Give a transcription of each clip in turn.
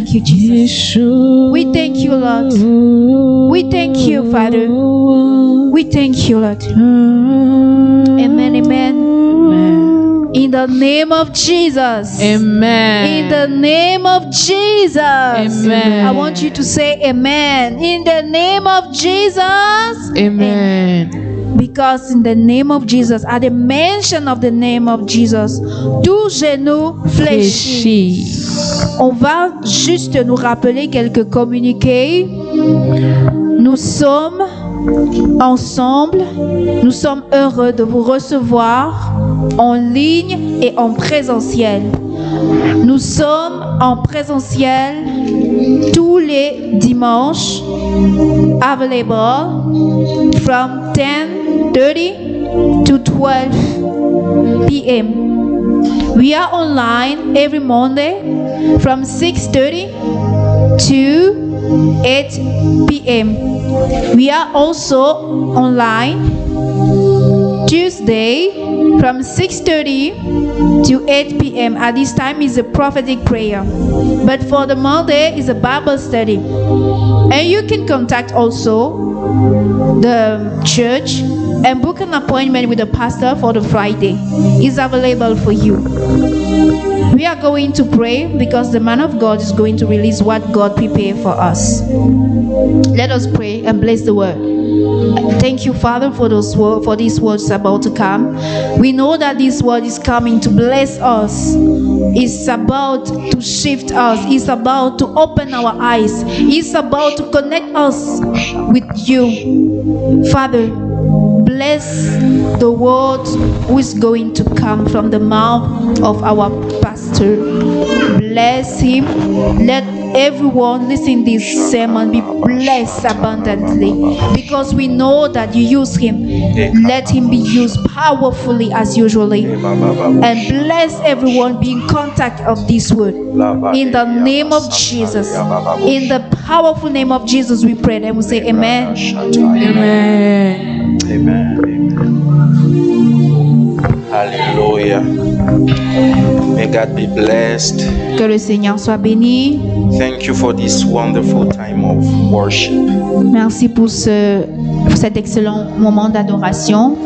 Thank you, Jesus. We thank you, Lord. We thank you, Father. We thank you, Lord. Amen, amen. In the name of Jesus. Amen. In the name of Jesus. Amen. I want you to say amen. In the name of Jesus. Amen. Because in the name of Jesus, at the mention of the name of Jesus, tout genou fléchit. On va juste nous rappeler quelques communiqués. Nous sommes ensemble. Nous sommes heureux de vous recevoir en ligne et en présentiel. Nous sommes en présentiel tous les dimanches, available from 10:30 to 12 p.m. We are online every Monday from 6:30 to 8 p.m. We are also online Tuesday from 6:30 to 8 p.m. At this time is a prophetic prayer. But for the Monday is a Bible study. And you can contact also the church and book an appointment with the pastor for the Friday. It's available for you. We are going to pray because the man of God is going to release what God prepared for us. Let us pray and bless the word. Thank you, Father, for these words about to come. We know that this word is coming to bless us. It's about to shift us. It's about to open our eyes. It's about to connect us with you. Father, bless the word who is going to come from the mouth of our pastor. Bless him. Let everyone listening this sermon be blessed abundantly, because we know that you use him. Let him be used powerfully as usually, and bless everyone be in contact of this word. In the name of Jesus, in the powerful name of Jesus, we pray and we say amen. Amen. Amen. Hallelujah. May God be blessed. Que le Seigneur soit béni. Thank you for this wonderful time of worship. Merci pour cet excellent moment d'adoration.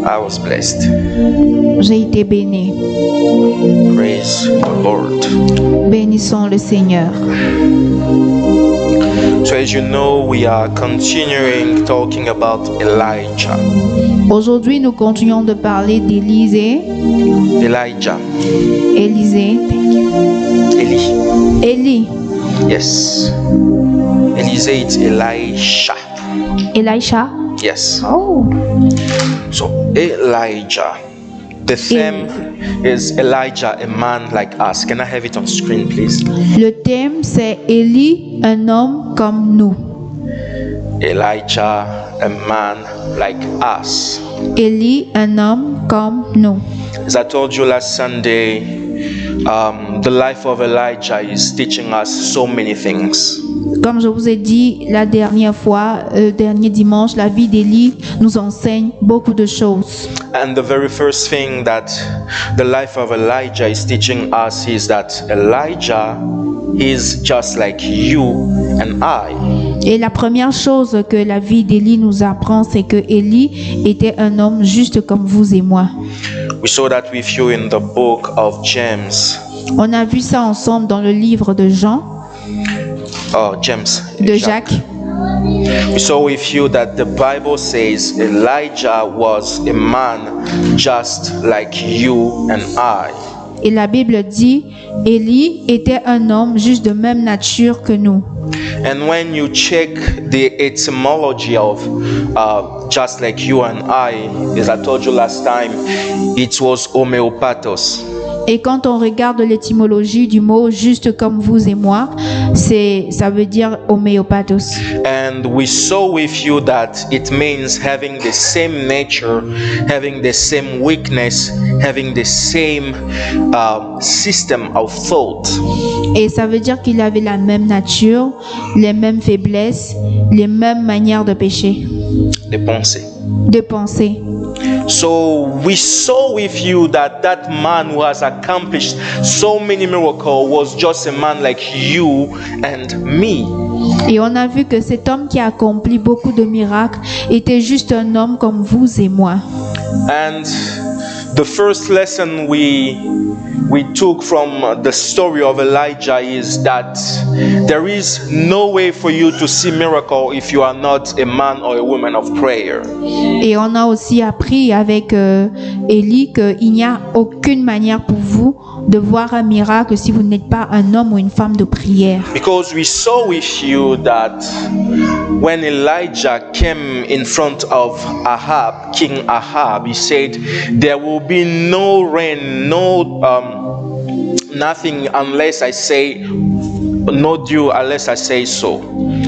I was blessed. J'ai été béni. Praise the Lord. Bénissons le Seigneur. So as you know, we are continuing talking about Elijah. Aujourd'hui, nous continuons de parler d'Élisée. Elijah. Élisée. Élie. Yes. Elisée, it's Elisha. Elisha. Yes. Oh. So Elijah. The theme is Elijah, a man like us. Can I have it on screen, please? Le thème, c'est Élie, un homme comme nous. Elijah, a man like us. Élie, un homme comme nous. As I told you last Sunday, the life of Elijah is teaching us so many things. Comme je vous ai dit la dernière fois, dernier dimanche, la vie d'Élie nous enseigne beaucoup de choses. And the very first thing that the life of Elijah is teaching us is that Elijah is just like you and I. Et la première chose que la vie d'Élie nous apprend, c'est que Élie était un homme juste comme vous et moi. We saw that with you in the book of James. On a vu ça ensemble dans le livre de Jean, de Jacques. We saw with you that the Bible says Elijah was a man just like you and I. Et la Bible dit, Élie était un homme juste de même nature que nous. And when you check the etymology of just like you and I, as I told you last time, it was homeopathos. Et quand on regarde l'étymologie du mot juste comme vous et moi, ça veut dire homéopathos. And we saw with you that it means having the same nature, having the same weakness, having the same system of thought. Et ça veut dire qu'il avait la même nature, les mêmes faiblesses, les mêmes manières de pécher. De penser. De penser. So we saw with you that that man who has accomplished so many miracles was just a man like you and me. Et on a vu que cet homme qui a accompli beaucoup de miracles était juste un homme comme vous et moi. And the first lesson we took from the story of Elijah is that there is no way for you to see miracle if you are not a man or a woman of prayer. Et on a aussi appris avec Élie qu'il n'y a aucune manière pour vous de voir un miracle si vous n'êtes pas un homme ou une femme de prière. Because we saw with you that when Elijah came in front of Ahab, King Ahab, he said, there will be no rain, nothing unless I say, no dew unless I say so.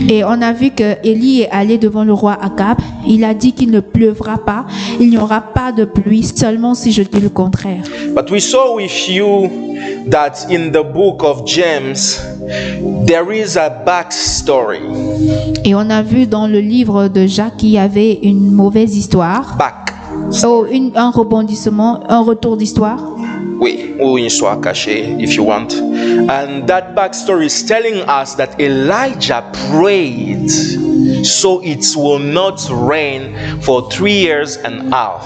Et on a vu que Élie est allé devant le roi Akab. Il a dit qu'il ne pleuvra pas, il n'y aura pas de pluie, seulement si je dis le contraire. But we saw with you that in the book of James, there is a backstory. Et on a vu dans le livre de Jacques qu'il y avait une mauvaise histoire. Un rebondissement, un retour d'histoire. Oui, ou une histoire cachée, if you want. And that backstory is telling us that Elijah prayed so it will not rain for 3 years and a half.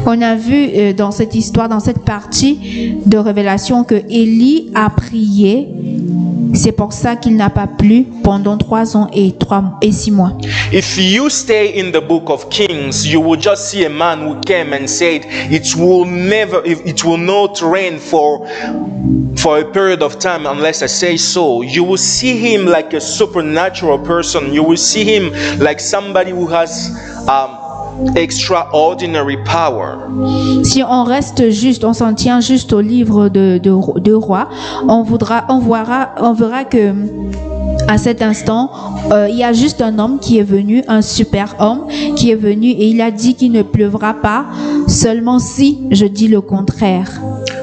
On a vu dans cette histoire, dans cette partie de révélation, que Élie a prié. C'est pour ça qu'il n'a pas plu pendant 3 ans et 6 mois. If you stay in the book of Kings, you will just see a man who came and said, it will not rain for a period of time unless I say so. You will see him like a supernatural person. You will see him like somebody who has extraordinary power. Si on reste juste, on s'en tient juste au livre de Rois, on verra que à cet instant, il y a juste un homme qui est venu, un super homme qui est venu et il a dit qu'il ne pleuvra pas, seulement si je dis le contraire.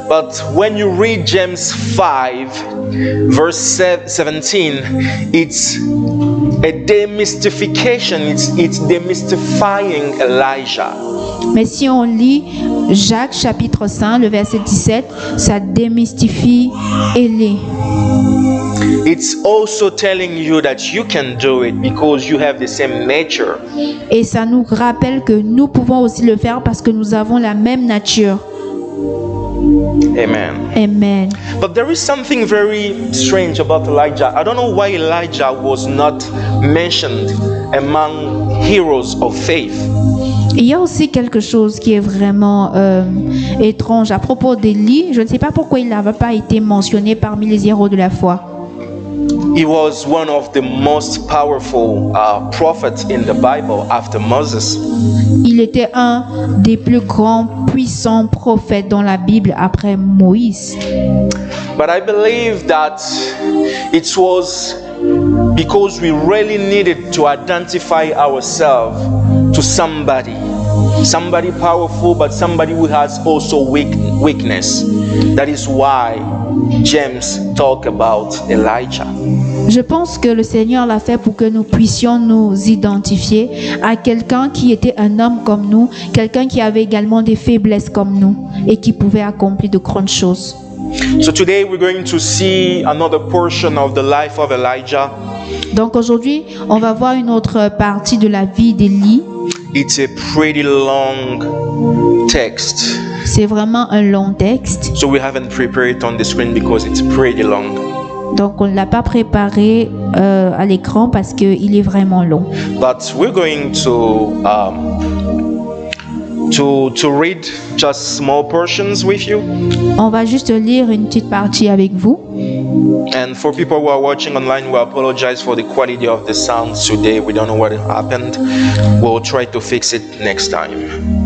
But when you read James 5, verse 17, it's a demystification. It's demystifying Elijah. Mais si on lit Jacques chapitre 5, le verset 17, ça démystifie Élie. It's also telling you that you can do it because you have the same nature. Et ça nous rappelle que nous pouvons aussi le faire parce que nous avons la même nature. Amen. Amen. But there is something very strange about Elijah. I don't know why Elijah was not mentioned among heroes of faith. Il y a aussi quelque chose qui est vraiment étrange à propos d'Élie. Je ne sais pas pourquoi il n'avait pas été mentionné parmi les héros de la foi. He was one of the most powerful prophets in the Bible after Moses. Il était un des plus grands, puissants prophètes dans la Bible après Moïse. But I believe that it was because we really needed to identify ourselves to somebody powerful, but somebody who has also weakness. That is why James talked about Elijah. Je pense que le Seigneur l'a fait pour que nous puissions nous identifier à quelqu'un qui était un homme comme nous, quelqu'un qui avait également des faiblesses comme nous et qui pouvait accomplir de grandes choses. So today we're going to see another portion of the life of Elijah. Donc aujourd'hui, on va voir une autre partie de la vie d'Élie. It's a pretty long text. C'est vraiment un long texte. So we haven't prepared it on the screen because it's pretty long. Donc on ne l'a pas préparé à l'écran parce qu'il est vraiment long. But we're going to read just small portions with you. On va juste lire une petite partie avec vous. And for people who are watching online, we apologize for the quality of the sound today. We don't know what happened. We'll try to fix it next time.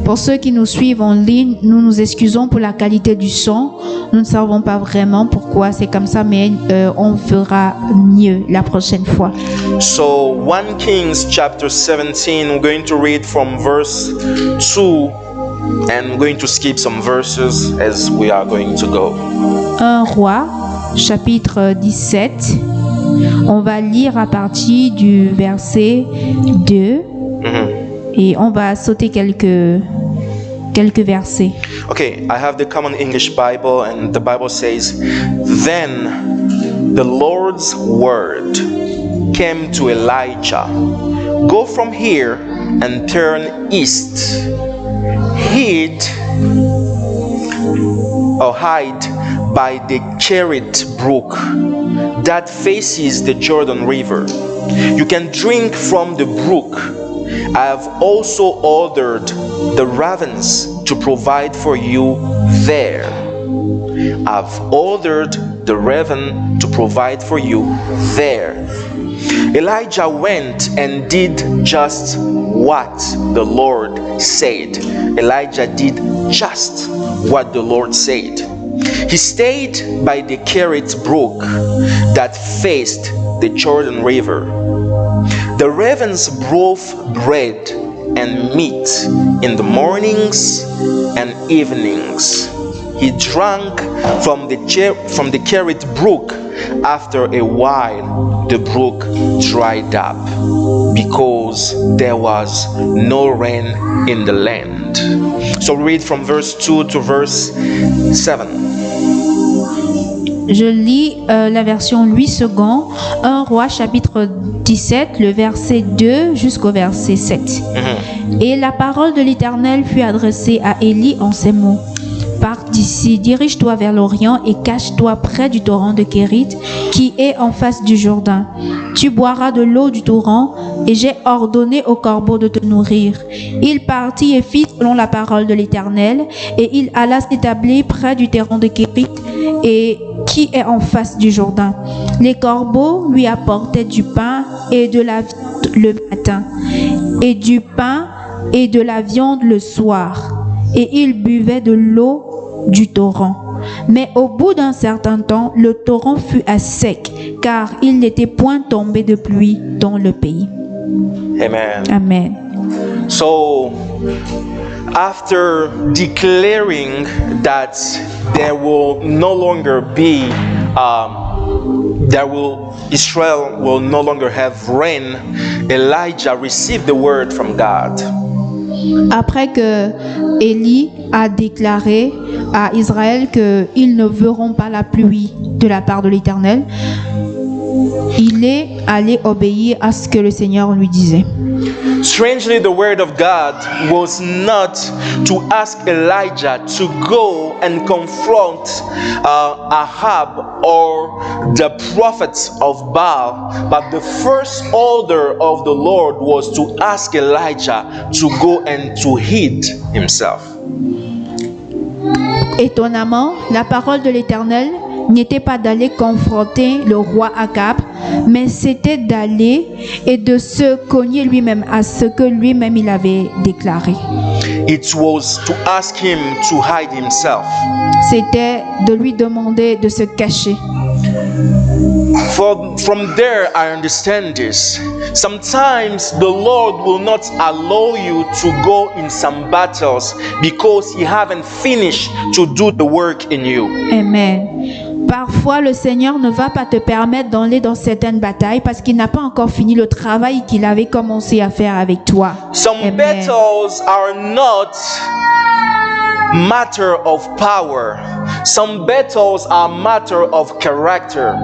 Pour ceux qui nous suivent en ligne, nous nous excusons pour la qualité du son. Nous ne savons pas vraiment pourquoi c'est comme ça, mais on fera mieux la prochaine fois. So 1 Kings chapter 17, we're going to read from verse 2 and we're going to skip some verses as we are going to go. 1 Roi, chapitre 17. On va lire à partir du verset 2. Et on va sauter quelques quelques versets. Okay, I have the Common English Bible, and the Bible says, "Then the Lord's word came to Elijah, go from here and turn east, hide by the Kerit Brook that faces the Jordan River. You can drink from the brook. I have also ordered the ravens to provide for you there. I've ordered the raven to provide for you there." Elijah went and did just what the Lord said. Elijah did just what the Lord said. He stayed by the Kerit Brook that faced the Jordan River. The ravens brought bread and meat in the mornings and evenings. He drank from the Kerit Brook. After a while, the brook dried up because there was no rain in the land. So read from verse 2 to verse 7. Je lis la version Louis II, 1 Roi chapitre 17, le verset 2 jusqu'au verset 7. Et la parole de l'Éternel fut adressée à Élie en ces mots. Pars d'ici, dirige-toi vers l'Orient et cache-toi près du torrent de Kérit qui est en face du Jourdain. Tu boiras de l'eau du torrent et j'ai ordonné au corbeau de te nourrir. Il partit et fit selon la parole de l'Éternel et il alla s'établir près du torrent de Kérit et qui est en face du Jourdain. Les corbeaux lui apportaient du pain et de la viande le matin et du pain et de la viande le soir. Et il buvait de l'eau du torrent. Mais au bout d'un certain temps, le torrent fut à sec, car il n'était point tombé de pluie dans le pays. Amen. Amen. So, after declaring that there will no longer be, Israel will no longer have rain, Elijah received the word from God. Après que Élie a déclaré à Israël qu'ils ne verront pas la pluie de la part de l'Éternel, il est allé obéir à ce que le Seigneur lui disait. Strangely, the word of God was not to ask Elijah to go and confront Ahab or the prophets of Baal, but the first order of the Lord was to ask Elijah to go and to hide himself. Étonnamment, la parole de l'Éternel n'était pas d'aller confronter le roi Akab, mais c'était d'aller et de se cogner lui-même à ce que lui-même il avait déclaré. It was to ask him to hide himself. C'était de lui demander de se cacher. From there, I understand this. Sometimes the Lord will not allow you to go in some battles because He haven't finished to do the work in you. Amen. Parfois, le Seigneur ne va pas te permettre d'aller dans certaines batailles parce qu'il n'a pas encore fini le travail qu'il avait commencé à faire avec toi. Some Amen. battles are not matter of power. Some battles are matter of character.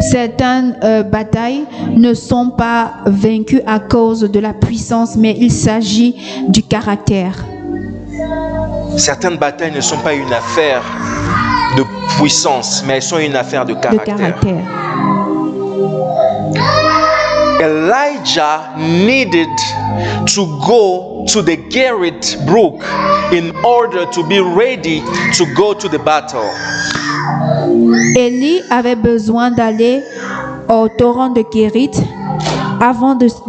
Certaines batailles ne sont pas vaincues à cause de la puissance, mais il s'agit du caractère. Certaines batailles ne sont pas une affaire de puissance, mais elles sont une affaire de De caractère. caractère. Elijah needed to go to the Kerit Brook in order to be ready to go to the battle. Élie avait besoin d'aller au torrent de Kérit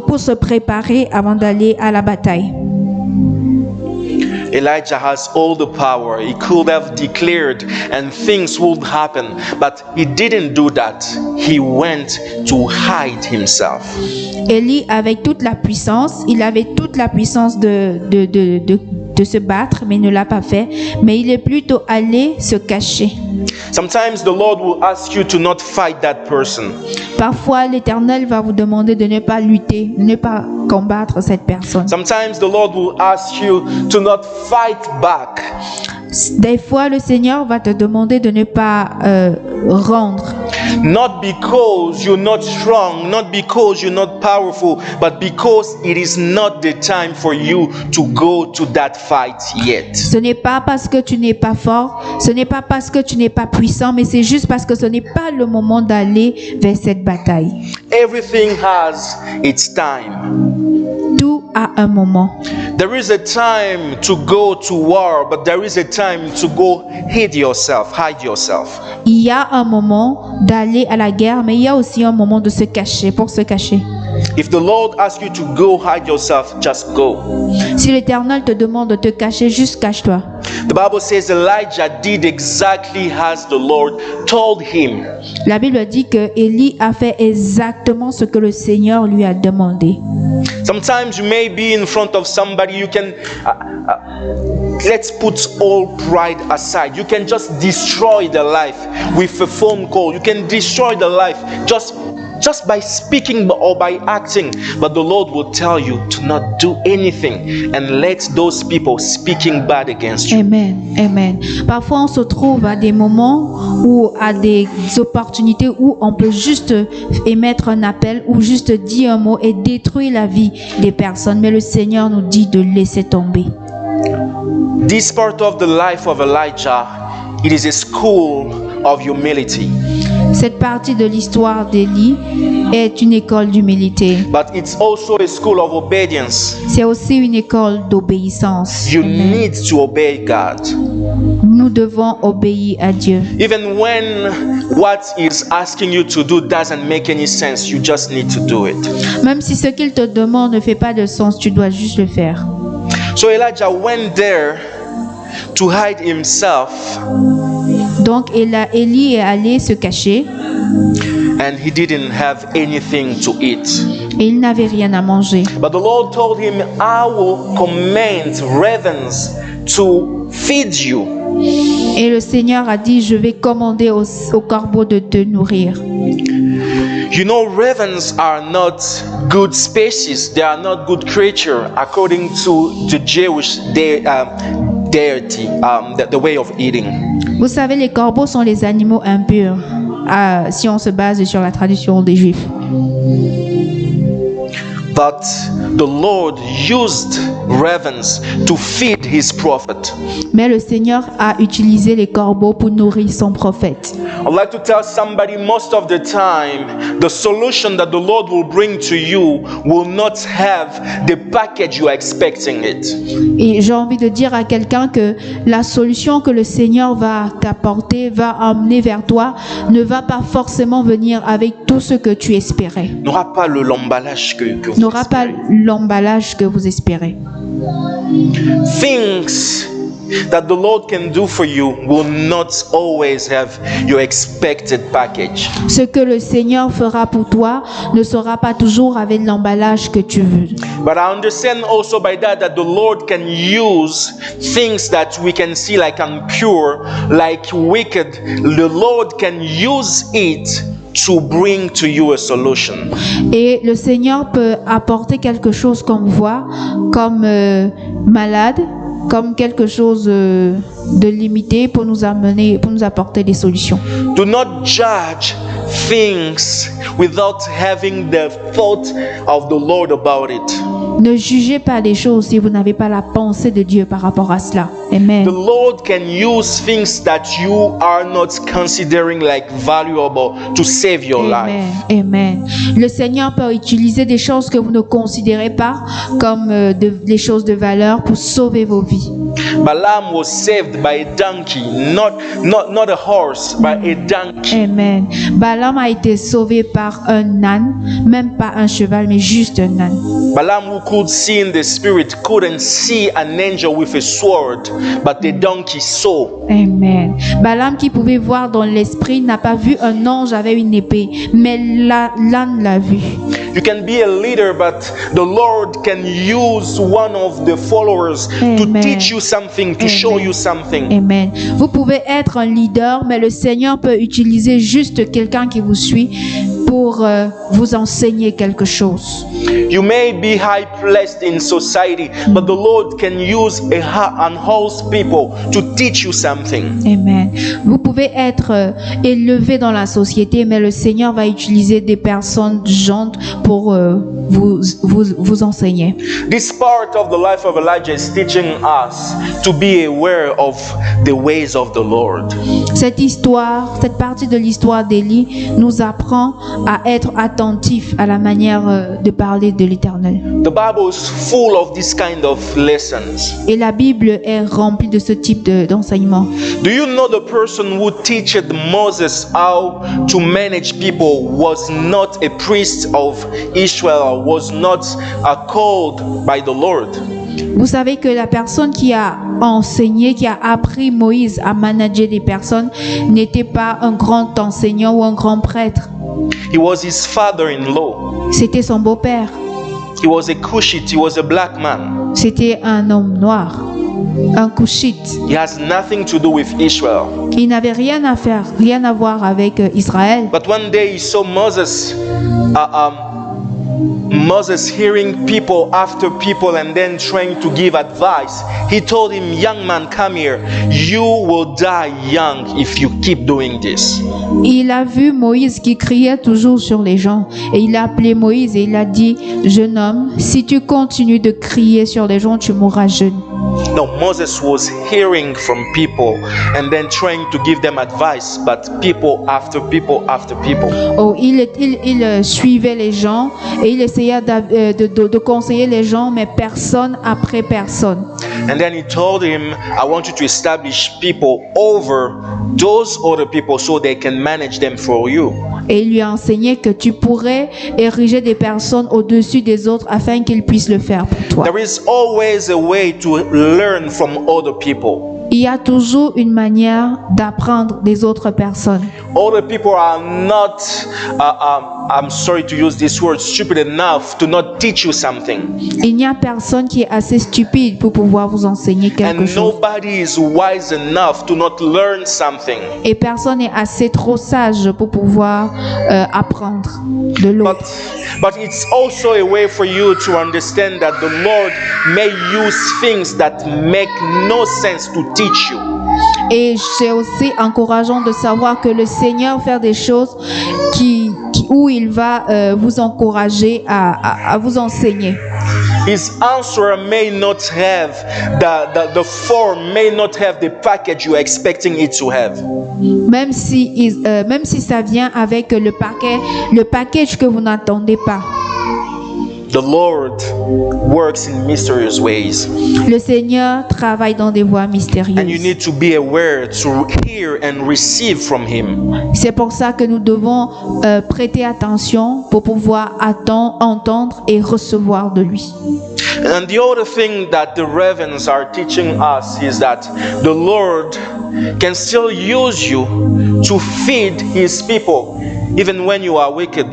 pour se préparer avant d'aller à la bataille. Elijah has all the power. He could have declared and things would happen, but he didn't do that. He went to hide himself. Élie avait toute la puissance, il avait toute la puissance de de se battre, mais il ne l'a pas fait. Mais il est plutôt allé se cacher. Sometimes the Lord will ask you to not fight that person. Parfois, l'Éternel va vous demander de ne pas lutter, de ne pas combattre cette personne. Sometimes the Lord will ask you to not fight back. Des fois, le Seigneur va te demander de ne pas rendre. Not because you're not strong, not because you're not powerful, but because it is not the time for you to go to that fight yet. Ce n'est pas parce que tu n'es pas fort, ce n'est pas parce que tu n'es pas puissant, mais c'est juste parce que ce n'est pas le moment d'aller vers cette bataille. Everything has its time. Tout a un moment. There is a time to go to war, but there is a time to go hide yourself. Il y a un moment d'aller à la guerre, mais il y a aussi un moment de se cacher, pour se cacher. If the Lord asks you to go hide yourself, just go. Si l'Éternel te demande de te cacher, juste cache-toi. The Bible says Elijah did exactly as the Lord told him. La Bible dit que Élie a fait exactement ce que le Seigneur lui a demandé. Sometimes you may be in front of somebody, you can let's put all pride aside. You can just destroy the life with a phone call. You can destroy the life just by speaking or by acting. But the Lord will tell you to not do anything and let those people speaking bad against you. Amen, amen. Parfois, on se trouve à des moments ou à des opportunités où on peut juste émettre un appel ou juste dire un mot et détruire la vie des personnes. Mais le Seigneur nous dit de laisser tomber. This part of the life of Elijah, it is a school of humility. Cette partie de l'histoire d'Élie est une école d'humilité. But it's also a school of obedience. C'est aussi une école d'obéissance. You Amen. need to obey God. Nous devons obéir à Dieu. Even when what is asking you to do doesn't make any sense, you just need to do it. Même si ce qu'il te demande ne fait pas de sens, tu dois juste le faire. So Elijah went there to hide himself, Donc Élie est allé se cacher and he didn't have anything to eat. et il n'avait rien à manger. But the Lord told him, I will command ravens to feed you. Et le Seigneur a dit, je vais commander aux corbeaux de te nourrir. You know, ravens are not good species. They are not good creature according to the Jewish deity, the way of eating. Vous savez, les corbeaux sont les animaux impurs, si on se base sur la tradition des Juifs. But the Lord used ravens to feed his prophet. Mais le Seigneur a utilisé les corbeaux pour nourrir son prophète. I'd like to tell somebody, most of the time, the solution that the Lord will bring to you will not have the package you are expecting it. Et j'ai envie de dire à quelqu'un que la solution que le Seigneur va t'apporter, va amener vers toi, ne va pas forcément venir avec tout ce que tu espérais. N'aura pas l'emballage que vous N'aura pas l'emballage que vous espérez. Things that the Lord can do for you will not always have your expected package. Ce que le Seigneur fera pour toi ne sera pas toujours avec l'emballage que tu veux. But I understand also by that the Lord can use things that we can see like impure, like wicked. The Lord can use it to bring to you a solution. Et le Seigneur peut apporter quelque chose qu'on voit comme malade, comme quelque chose de limité pour nous amener, pour nous apporter des solutions. Do not judge things without having the thought of the Lord about it. Ne jugez pas les choses si vous n'avez pas la pensée de Dieu par rapport à cela. Amen. The Lord can use things that you are not considering like valuable to save your Amen. life. Amen. Le Seigneur peut utiliser des choses que vous ne considérez pas comme des choses de valeur pour sauver vos vies. Balaam was saved by a donkey, not a horse, but a donkey. Amen. Balaam a été sauvé par un âne, même pas un cheval, mais juste un âne. Balaam, who could see in the spirit, couldn't see an angel with a sword, but the donkey saw. Amen. Balaam qui pouvait voir dans l'esprit n'a pas vu un ange avec une épée, mais l'âne l'a vu. You can be a leader, but the Lord can use one of the followers to Amen. teach you something, to show Amen. you something. Amen. Vous pouvez être un leader, mais le Seigneur peut utiliser juste quelqu'un qui vous suit pour vous enseigner quelque chose. You may be high placed in society, but the Lord can use unhoused people to teach you something. Amen. Vous pouvez être élevé dans la société, mais le Seigneur va utiliser des personnes gentes pour vous enseigner. This part of the life of Elijah is teaching us to be aware of the ways of the Lord. Cette partie de l'histoire d'Élie nous apprend à être attentif à la manière de parler de l'Éternel. The Bible is full of this kind of lessons. Et la Bible est remplie de ce type d'enseignement. Do you know the person who taught Moses how to manage people was not a priest of Israel, was not called by the Lord? Vous savez que la personne qui a enseigné, qui a appris Moïse à manager des personnes, n'était pas un grand enseignant ou un grand prêtre. He was his father-in-law. C'était son beau-père. He was a Cushite. He was a black man. C'était un homme noir, un Cushite. He has nothing to do with Israel. Il n'avait rien à voir avec Israël. But one day he saw Moses hearing people after people and then trying to give advice. He told him, young man, come here. You will die young if you keep doing this. Il a vu Moïse qui criait toujours sur les gens. Et il a appelé Moïse et il a dit, jeune homme, si tu continues de crier sur les gens, tu mourras jeune. No, Moses was hearing from people and then trying to give them advice, but people after people after people. Oh, il suivait les gens et il essayait de conseiller les gens, mais personne après personne. And then he told him, I want you to establish people over those other people so they can manage them for you. Et il lui a enseigné que tu pourrais ériger des personnes au-dessus des autres afin qu'ils puissent le faire pour toi. There is always a way to learn from other people. Il y a toujours une manière d'apprendre des autres personnes. Other people are not, I'm sorry to use this word, stupid enough to not teach you something. Il n'y a personne qui est assez stupide pour pouvoir vous enseigner quelque And chose. nobody is wise enough to not learn something. Et personne n'est assez trop sage pour pouvoir apprendre de l'autre. But it's also a way for you to understand that the Lord may use things that make no sense to teach you. Et c'est aussi encourageant de savoir que le Seigneur fait des choses où il va vous encourager à vous enseigner. His answer may not have the form, may not have the package you are expecting it to have. Même si ça vient avec le package que vous n'attendez pas. The Lord works in mysterious ways. Le Seigneur travaille dans des voies And you mystérieuses. need to be aware to hear and receive from Him. C'est pour ça que nous devons prêter attention pour pouvoir entendre et recevoir de lui. And the other thing that the ravens are teaching us is that the Lord can still use you to feed His people even when you are wicked.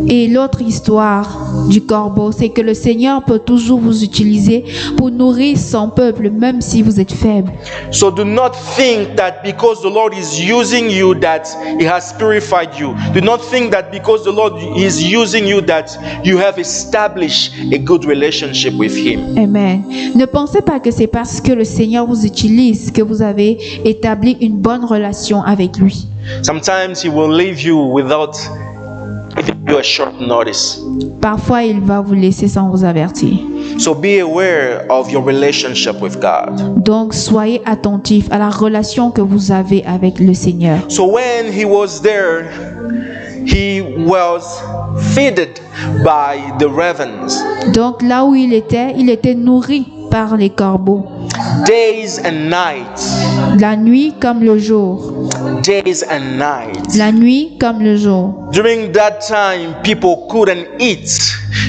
Et l'autre histoire du corbeau, c'est que le Seigneur peut toujours vous utiliser pour nourrir son peuple, même si vous êtes faible. So do not think that because the Lord is using you that He has purified you. Do not think that because the Lord is using you that you have established a good relationship with Him. Amen. Ne pensez pas que c'est parce que le Seigneur vous utilise que vous avez établi une bonne relation avec lui. Sometimes He will leave you without giving you a short notice. Parfois, il va vous laisser sans vous avertir. So be aware of your relationship with God. Donc, soyez attentifs à la relation que vous avez avec le Seigneur. So when he was there, he was fed by the ravens. Donc, là où il était nourri par les corbeaux. days and nights, la nuit comme le jour, days and nights. la nuit comme le jour. During that time, people couldn't eat,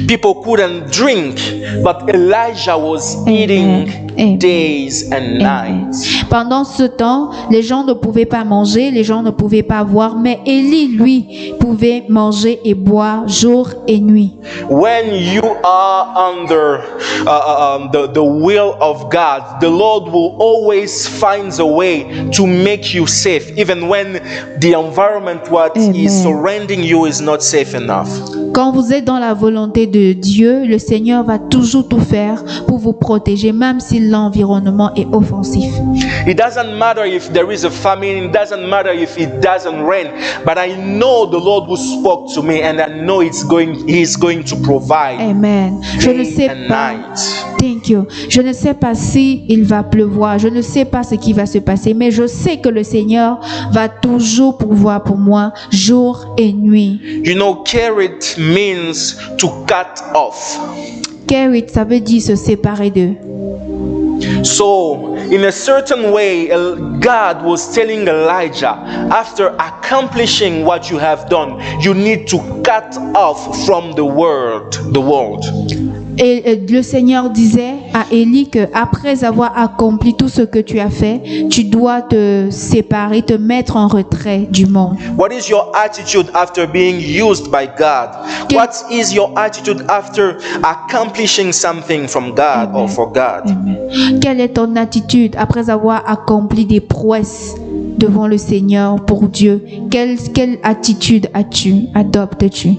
people couldn't drink, but Elijah was eating Amen. days and nights. Pendant ce temps, les gens ne pouvaient pas manger, les gens ne pouvaient pas boire, mais Élie, lui, pouvait manger et boire jour et nuit. When you are under the will of God, the Lord will always find a way to make you safe, even when the environment what Amen. is surrounding you is not safe enough. Quand vous êtes dans la volonté de Dieu, le Seigneur va toujours tout faire pour vous protéger, même si l'environnement est offensif. It doesn't matter if there is a famine, it doesn't matter if it doesn't rain, but I know the Lord who spoke to me, and I know He's going to provide. Amen. Je ne Day sais and pas. night. Thank you. Je ne sais pas si il va pleuvoir, je ne sais pas ce qui va se passer, mais je sais que le Seigneur va toujours pourvoir pour moi jour et nuit. You know, carrot means to cut off. Kerit, ça veut dire se séparer d'eux. So, in a certain way, God was telling Elijah, after accomplishing what you have done, you need to cut off from the world. Et le Seigneur disait à Élie que après avoir accompli tout ce que tu as fait, tu dois te séparer, te mettre en retrait du monde. What is your attitude after being used by God? What is your attitude after accomplishing something from God or for God? Amen. Quelle est ton attitude après avoir accompli des prouesses devant le Seigneur pour Dieu? Quelle attitude adoptes-tu?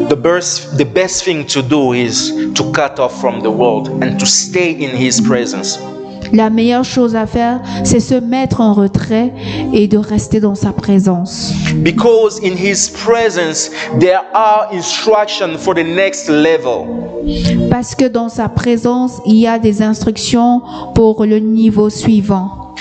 The best thing to do is to cut off from the world and to stay in His presence. La meilleure chose à faire, c'est se mettre en retrait et de rester dans sa présence. Because in His presence, there are instructions for the next level. Parce que dans sa présence, il y a des instructions pour le niveau suivant.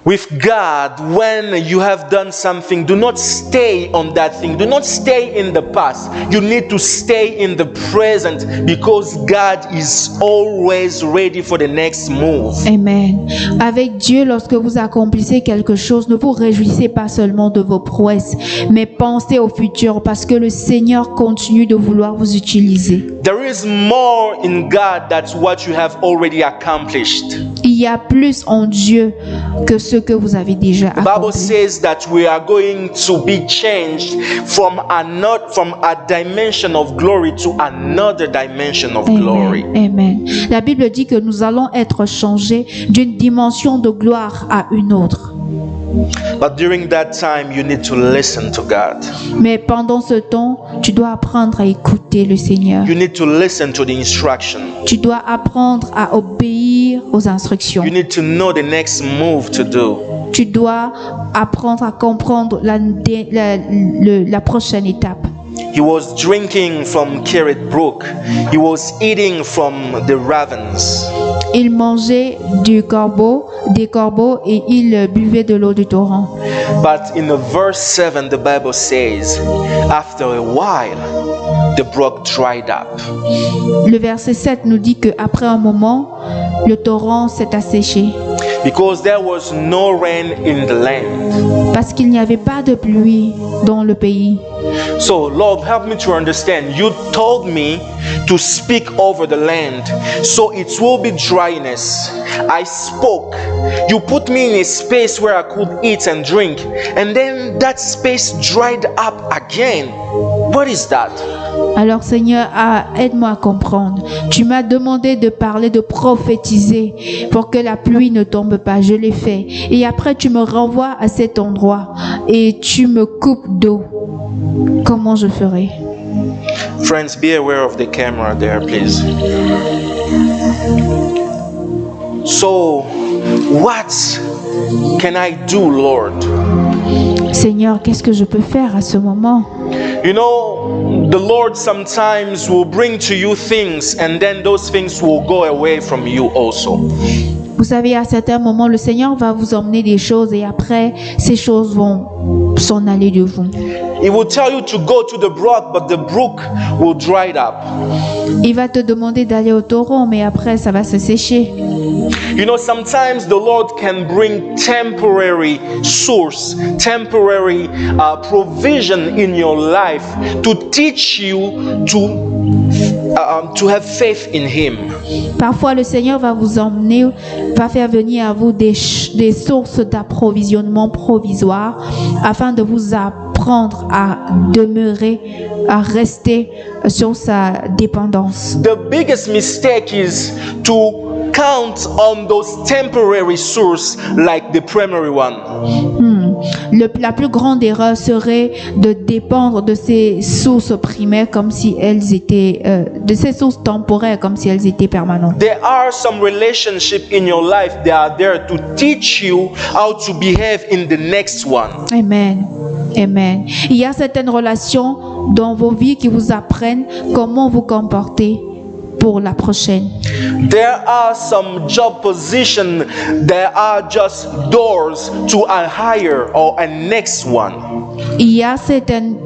With God, when you have done something, do not stay on that thing. Do not stay in the past. You need to stay in the present, because God is always ready for the next move. Amen. Avec Dieu, lorsque vous accomplissez quelque chose, ne vous réjouissez pas seulement de vos prouesses, mais pensez au futur, parce que le Seigneur continue de vouloir vous utiliser. There is more in God than what you have already accomplished. Il y a plus en Dieu que ce que vous avez déjà The Bible accompli. says that we are going to be changed from a dimension of glory to another dimension of glory. Amen. Amen. La Bible dit que nous allons être changés d'une dimension de gloire à une autre. But during that time, you need to listen to God. Mais pendant ce temps, tu dois apprendre à écouter le Seigneur. You need to listen to the instruction. Tu dois apprendre à obéir aux instructions. You need to know the next move to do. Tu dois apprendre à comprendre la prochaine étape. He was drinking from Kerit Brook. He was eating from the ravens. Il mangeait des corbeaux et il buvait de l'eau du torrent. But in the verse 7, the Bible says, after a while, the brook dried up. Le verset 7 nous dit qu'après un moment, le torrent s'est asséché. Because there was no rain in the land. Parce qu'il n'y avait pas de pluie dans le pays. So, Lord, help me to understand. You told me to speak over the land, so it will be dryness. I spoke. You put me in a space where I could eat and drink, and then that space dried up again. What is that? Alors Seigneur, aide-moi à comprendre. Tu m'as demandé de parler, de prophétiser pour que la pluie ne tombe pas. Je l'ai fait. Et après tu me renvoies à cet endroit et tu me coupes d'eau. Comment je ferai? Friends, be aware of the camera there, please. So, what can I do, Lord? Seigneur, qu'est-ce que je peux faire à ce moment? You know, the Lord sometimes will bring to you things, and then those things will go away from you also. Vous savez, à certains moments, le Seigneur va vous emmener des choses et après, ces choses vont s'en aller de vous. He will tell you to go to the brook, but the brook will dry up. Il va te demander d'aller au torrent, mais après, ça va se sécher. You know, sometimes the Lord can bring temporary source, temporary provision in your life to teach you to have faith in Him. Parfois, le Seigneur va vous emmener, va faire venir à vous des sources d'approvisionnement provisoires afin de vous apprendre à demeurer, à rester sur sa dépendance. The biggest mistake is to count on those temporary sources like the primary one. La plus grande erreur serait de dépendre de ces sources primaires comme si elles étaient, de ces sources temporaires comme si elles étaient permanentes. There are some relationships in your life that are there to teach you how to behave in the next one. Amen. Amen. Il y a certaines relations dans vos vies qui vous apprennent comment vous comporter pour la prochaine. There are some job positions that are just doors to a higher or a next one. Il y a certaines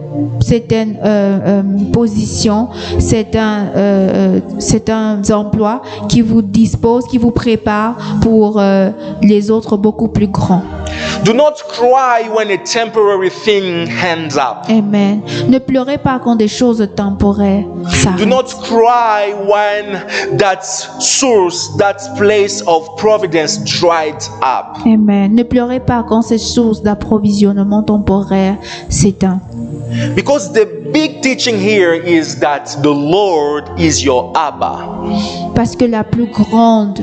positions, certains emplois qui vous disposent, qui vous préparent pour les autres beaucoup plus grands. Do not cry when a temporary thing ends up. Amen. Ne pleurez pas quand des choses temporaires Do s'arrêtent. not cry when that source, that place of providence dried up. Amen. Ne pleurez pas quand ces sources d'approvisionnement temporaire s'éteignent. Because the big teaching here is that the Lord is your Abba. Parce que la plus grande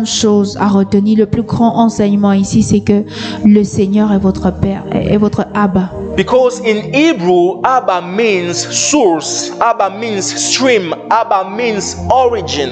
chose à retenir, le plus grand enseignement ici, c'est que le Seigneur est votre Père, est votre Abba. Because in Hebrew, Abba means source, Abba means stream, Abba means origin.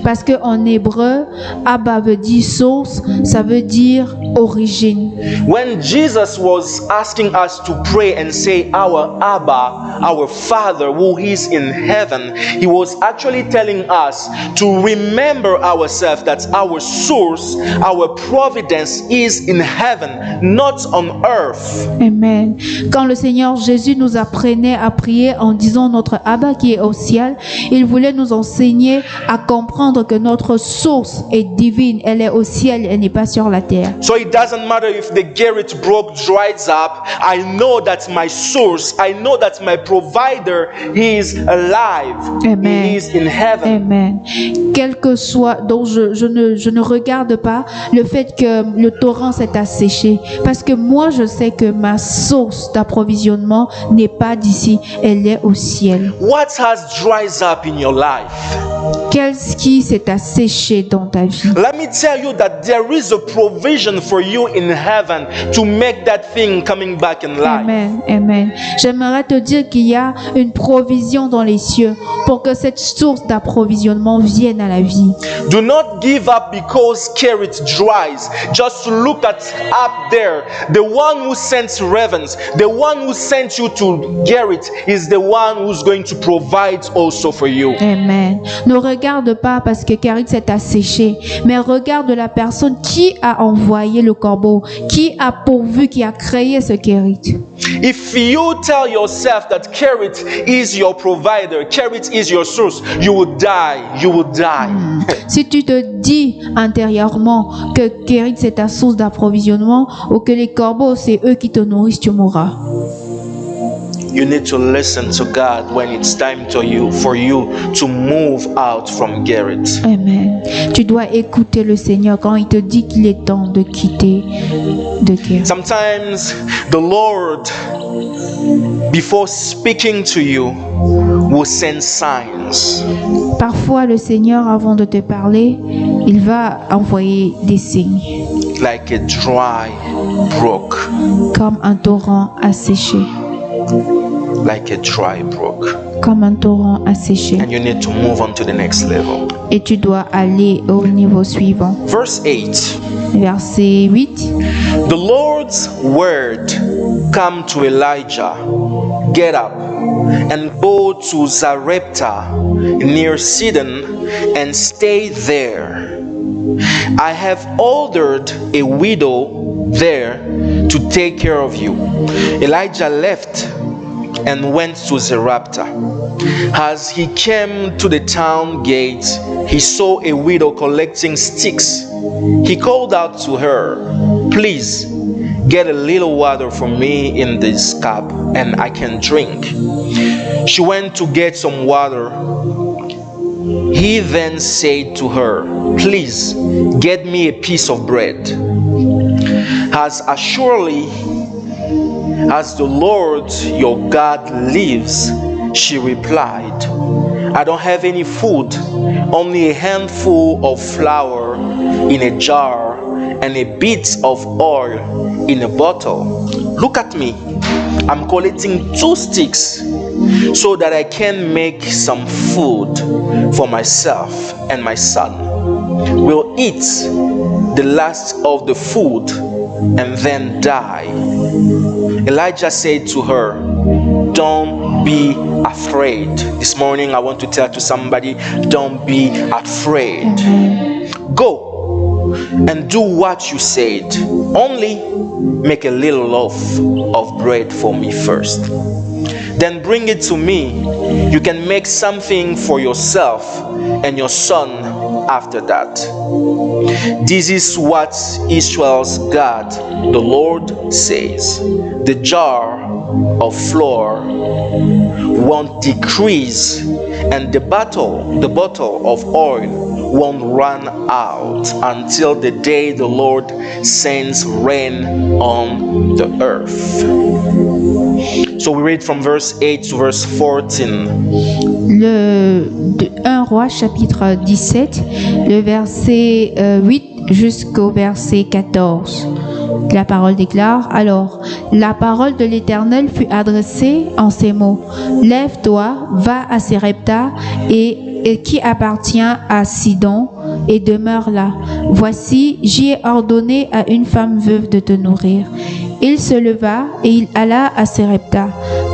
Parce que en hébreu, Abba veut dire source, ça veut dire origine. When Jesus was asking us to pray and say, Our Abba, our Father who is in heaven, He was actually telling us to remember ourselves that our source, our providence is in heaven, not on earth. Amen. Quand le Seigneur Jésus nous apprenait à prier en disant notre Abba qui est au ciel, il voulait nous enseigner à comprendre que notre source est divine, elle est au ciel, elle n'est pas sur la terre. So it doesn't matter if the garret brook dries up. I know that my source, I know that my provider, He is alive. Amen. He is in heaven. Amen. Quel que soit, donc je ne regarde pas le fait que le torrent s'est asséché, parce que moi je sais que ma source d'approvisionnement n'est pas d'ici, elle est au ciel. What has dried up in your life? Qu'est-ce qui s'est asséché dans ta vie? Let me tell you that there is a provision for you in heaven to make that thing coming back in life. Amen, amen. J'aimerais te dire qu'il y a une provision dans les cieux pour que cette source d'approvisionnement vienne à la vie. Do not give up because carrot dries. Just look at up there. The one who sent ravens, the one who sent you to Garrett is the one who's going to provide also for you. Amen. Ne regarde pas parce que Kérit s'est asséché, mais regarde la personne qui a envoyé le corbeau, qui a pourvu, qui a créé ce Kérit. If you tell yourself that carrot is your provider, carrot is your source, you will die. You will die. Si tu te dis intérieurement que Kérit c'est ta source d'approvisionnement ou que les corbeaux c'est eux qui te nourrissent, tu mourras. You need to listen to God when it's time for you to move out from Garrett. Amen. Tu dois écouter le Seigneur quand il te dit qu'il est temps de quitter de Kérit. Sometimes the Lord, before speaking to you, will send signs. Parfois, le Seigneur, avant de te parler, il va envoyer des signes, Like a dry brook. comme un torrent asséché, Like a dry brook. comme un torrent asséché. And you need to move on to the next level. Et tu dois aller au niveau suivant. Verse 8. Verset 8. The Lord's word come to Elijah. Get up and go to Zarephath near Sidon and stay there. I have ordered a widow there to take care of you. Elijah left and went to Zarephath. As he came to the town gate, he saw a widow collecting sticks. He called out to her, "Please, get a little water for me in this cup, and I can drink." She went to get some water. He then said to her, "Please, get me a piece of bread." As surely as the Lord your God lives, she replied, "I don't have any food, only a handful of flour in a jar and a bit of oil in a bottle. Look at me, I'm collecting 2 sticks so that I can make some food for myself and my son. We'll eat the last of the food and then die." Elijah said to her, "Don't be afraid." This morning I want to tell to somebody, don't be afraid. Go and do what you said. Only make a little loaf of bread for me first. Then bring it to me. You can make something for yourself and your son after that. This is what Israel's God, the Lord, says. The jar of flour won't decrease, and the bottle of oil won't run out until the day the Lord sends rain on the earth. So we read from verse 8 to verse 14. De 1 Roi chapitre 17, le verset 8 jusqu'au verset 14. La parole déclare: Alors, la parole de l'Éternel fut adressée en ces mots: Lève-toi, va à Sarepta et qui appartient à Sidon, et demeure là. Voici, j'y ai ordonné à une femme veuve de te nourrir. Il se leva et il alla à Sarepta.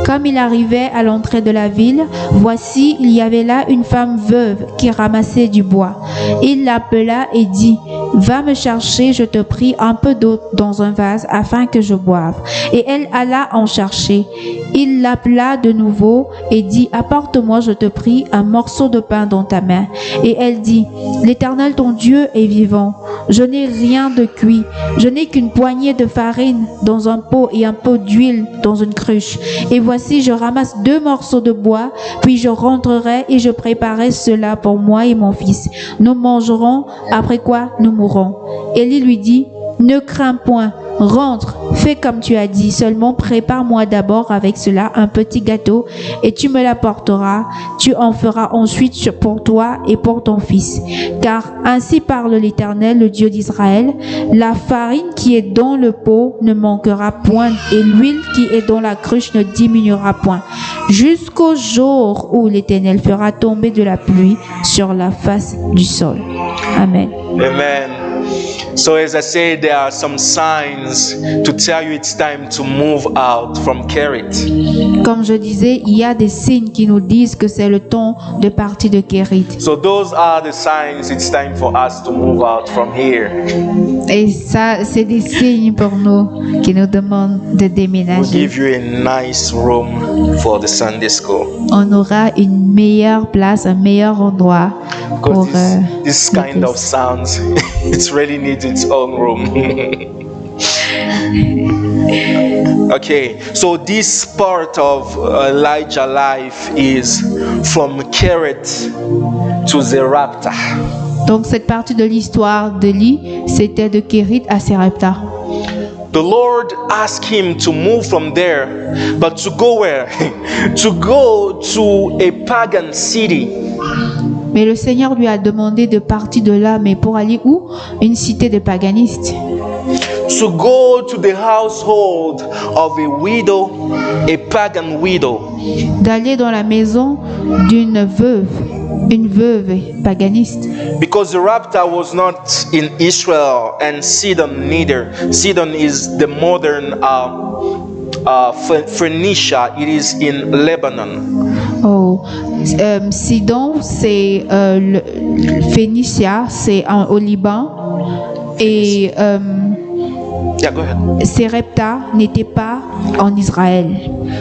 Comme il arrivait à l'entrée de la ville, voici, il y avait là une femme veuve qui ramassait du bois. Il l'appela et dit: Va me chercher, je te prie, un peu d'eau dans un vase afin que je boive. Et elle alla en chercher. Il l'appela de nouveau et dit: Apporte-moi, je te prie, un morceau de pain dans ta main. Et elle dit: L'Éternel ton Dieu est vivant. Je n'ai rien de cuit. Je n'ai qu'une poignée de farine dans un pot et un pot d'huile dans une cruche. Et voici, je ramasse 2 morceaux de bois, puis je rentrerai et je préparerai cela pour moi et mon fils. Nous mangerons, après quoi nous mourrons. Élie lui dit: Ne crains point, rentre, fais comme tu as dit, seulement prépare-moi d'abord avec cela un petit gâteau et tu me l'apporteras. Tu en feras ensuite pour toi et pour ton fils. Car ainsi parle l'Éternel, le Dieu d'Israël: la farine qui est dans le pot ne manquera point et l'huile qui est dans la cruche ne diminuera point, jusqu'au jour où l'Éternel fera tomber de la pluie sur la face du sol. Amen. Amen. So as I said, there are some signs to tell you it's time to move out from Kerit. Comme je disais, il y a des signes qui nous disent que c'est le temps de partir de Kérit. So those are the signs it's time for us to move out from here. Et ça, c'est des signes pour nous qui nous demandent de We'll déménager. give you a nice room for the Sunday school. On aura une meilleure place, un meilleur endroit pour Because this kind of l'église. sounds, it really needs its own room. Okay, so this part of Elijah's life is from Kerit to Zarephath. Donc cette partie de l'histoire d'Élie, c'était de Kérit à Sarepta. The Lord asked him to move from there, but to go where? To go to a pagan city. Mais le Seigneur lui a demandé de partir de là, mais pour aller où? Une cité de paganistes. To go to the household of a widow, a pagan widow. D'aller dans la maison d'une veuve, une veuve paganiste. Because Zarephath was not in Israel and Sidon neither. Sidon is the modern Phoenicia. It is in Lebanon. Oh, Sidon, c'est le Phénicia, c'est au Liban. Et Yeah, go ahead. Sarepta n'était pas en Israël.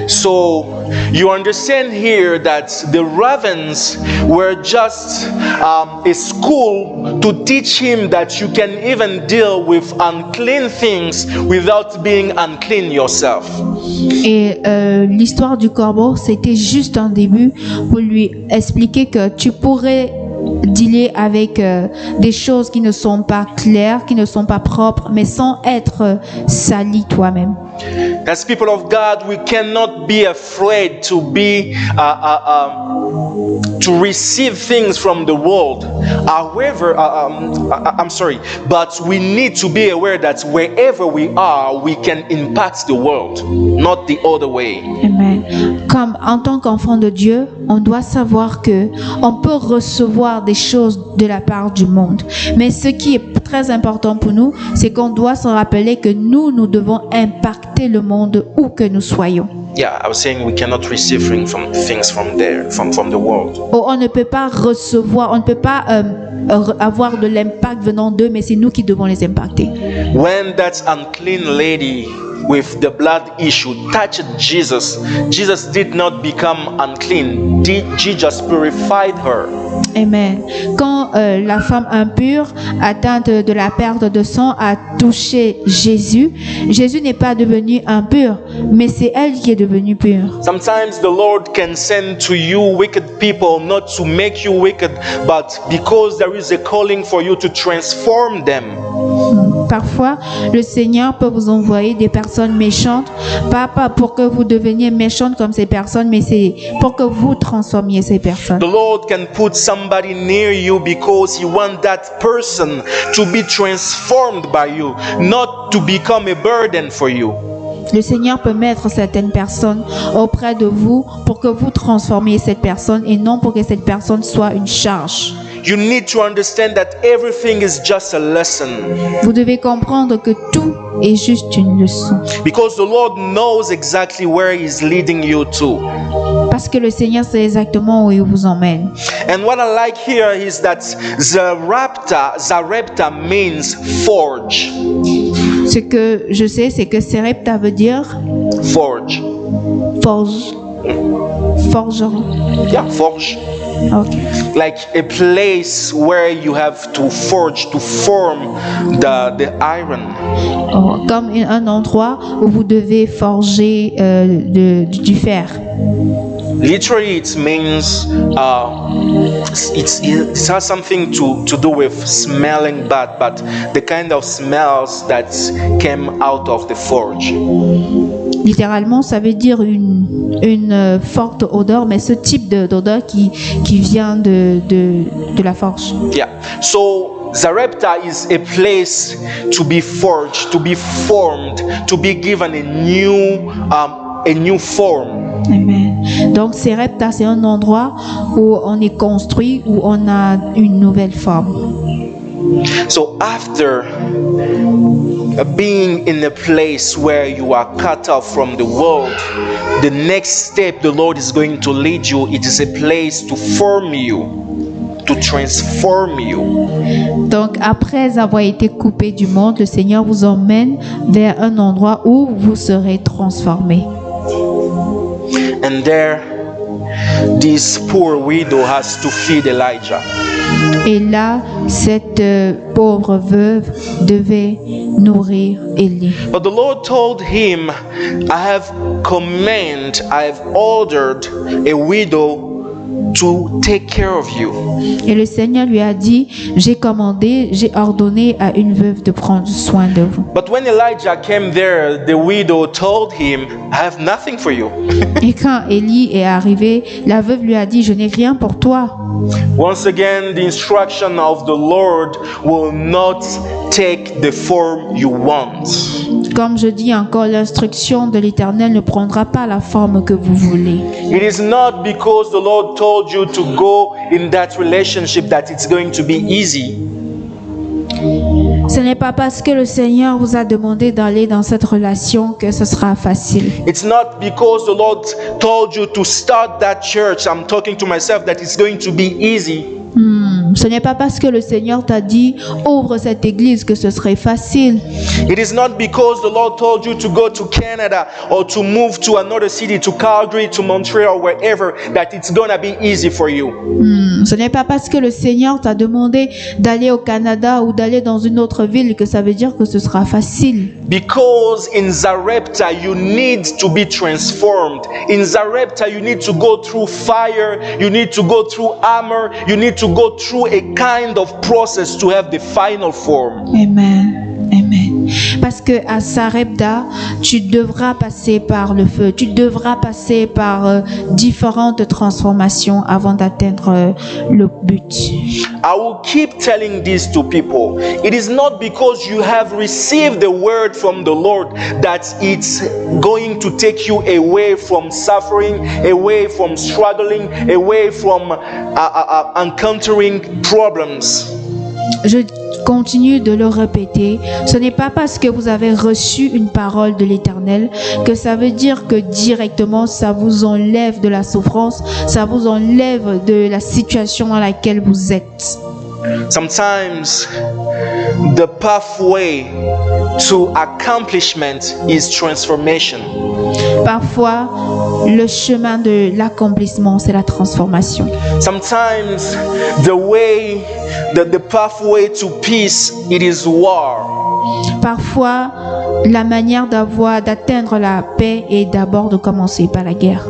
So you understand here that the ravens were just a school to teach him that you can even deal with unclean things without being unclean yourself. Et l'histoire du corbeau, c'était juste un début pour lui expliquer que tu pourrais dealer avec des choses qui ne sont pas claires, qui ne sont pas propres, mais sans être sali toi-même. As people of God, we cannot be afraid to receive things from the world. However, I'm sorry, but we need to be aware that wherever we are, we can impact the world, not the other way. Amen. Comme en tant qu'enfant de Dieu, on doit savoir que on peut recevoir des choses de la part du monde. Mais ce qui est très important pour nous, c'est qu'on doit se rappeler que nous devons impacter le monde où que nous soyons. Yeah, I was saying we cannot receive things from there, from the world. On ne peut pas recevoir, on ne peut pas avoir de l'impact venant d'eux, mais c'est nous qui devons les impacter. When that unclean lady with the blood issue touched Jesus, Jesus did not become unclean. Jesus purified her. Amen. Quand la femme impure atteinte de la perte de sang a touché Jésus, Jésus n'est pas devenu impur, mais c'est elle qui est devenue pure. Sometimes the Lord can send to you wicked people not to make you wicked, but because there is a calling for you to transform them. Parfois, le Seigneur peut vous envoyer des personnes méchantes, pas pour que vous deveniez méchantes comme ces personnes, mais c'est pour que vous transformiez ces personnes. The Lord can put somebody near you because He wants that person to be transformed by you, not to become a burden for you. Le Seigneur peut mettre certaines personnes auprès de vous pour que vous transformiez cette personne et non pour que cette personne soit une charge. You need to understand that everything is just a lesson. Vous devez comprendre que tout est juste une leçon. Because the Lord knows exactly where He's leading you to. Parce que le Seigneur sait exactement où il vous emmène. And what I like here is that Zarepta means forge. Ce que je sais, c'est que Sarepta veut dire Forge. forge. Forgeron. Yeah, forge. Okay. Like a place where you have to forge, to form the iron. Oh, comme un endroit où vous devez forger du fer. Literally, it means it has something to do with smelling bad, but the kind of smells that came out of the forge. Littéralement, ça veut dire une forte odeur, mais ce type d'odeur qui vient de la forge. Yeah. So Zarepta is a place to be forged, to be formed, to be given a new form. Amen. Donc, Sarepta, c'est un endroit où on est construit, où on a une nouvelle forme. So after being in a place where you are cut off from the world, the next step the Lord is going to lead you, it is a place to form you, to transform you. Donc, après avoir été coupé du monde, le Seigneur vous emmène vers un endroit où vous serez transformés. And there, this poor widow has to feed Elijah. Et là, cette pauvre veuve devait nourrir Élie. But the Lord told him, I have ordered a widow to take care of you. Et le Seigneur lui a dit, j'ai ordonné à une veuve de prendre soin de vous. But when Elijah came there, the widow told him, I have nothing for you. Et quand Élie est arrivé, la veuve lui a dit, je n'ai rien pour toi. Once again, the instruction of the Lord will not take the form you want. Comme je dis encore, l'instruction de l'Éternel ne prendra pas la forme que vous voulez. It is not because the Lord told you to go in that relationship that it's going to be easy. Ce n'est pas parce que le Seigneur vous a demandé d'aller dans cette relation que ce sera facile. It's not because the Lord told you to start that church. I'm talking to myself that it's going to be easy. Ce n'est pas parce que le Seigneur t'a dit ouvre cette église que ce serait facile. It is not because the Lord told you to go to Canada or to move to another city, to Calgary, to Montreal, wherever, that it's gonna be easy for you. Ce n'est pas parce que le Seigneur t'a demandé d'aller au Canada ou d'aller dans une autre ville que ça veut dire que ce sera facile. Because in Zarepta you need to be transformed. In Zarepta you need to go through fire, you need to go through armor, you need to go through a kind of process to have the final form. Amen. Amen. Parce que à Sarepta, tu devras passer par le feu, tu devras passer par différentes transformations avant d'atteindre le but. I will keep telling this to people. It is not because you have received the word from the Lord that it's going to take you away from suffering, away from struggling, away from encountering problems. Je continue de le répéter. Ce n'est pas parce que vous avez reçu une parole de l'Éternel que ça veut dire que directement ça vous enlève de la souffrance, ça vous enlève de la situation dans laquelle vous êtes. Sometimes the pathway to accomplishment is transformation. Parfois, le chemin de l'accomplissement, c'est la transformation. Sometimes the pathway to peace, it is war. Parfois, la manière d'atteindre la paix est d'abord de commencer par la guerre.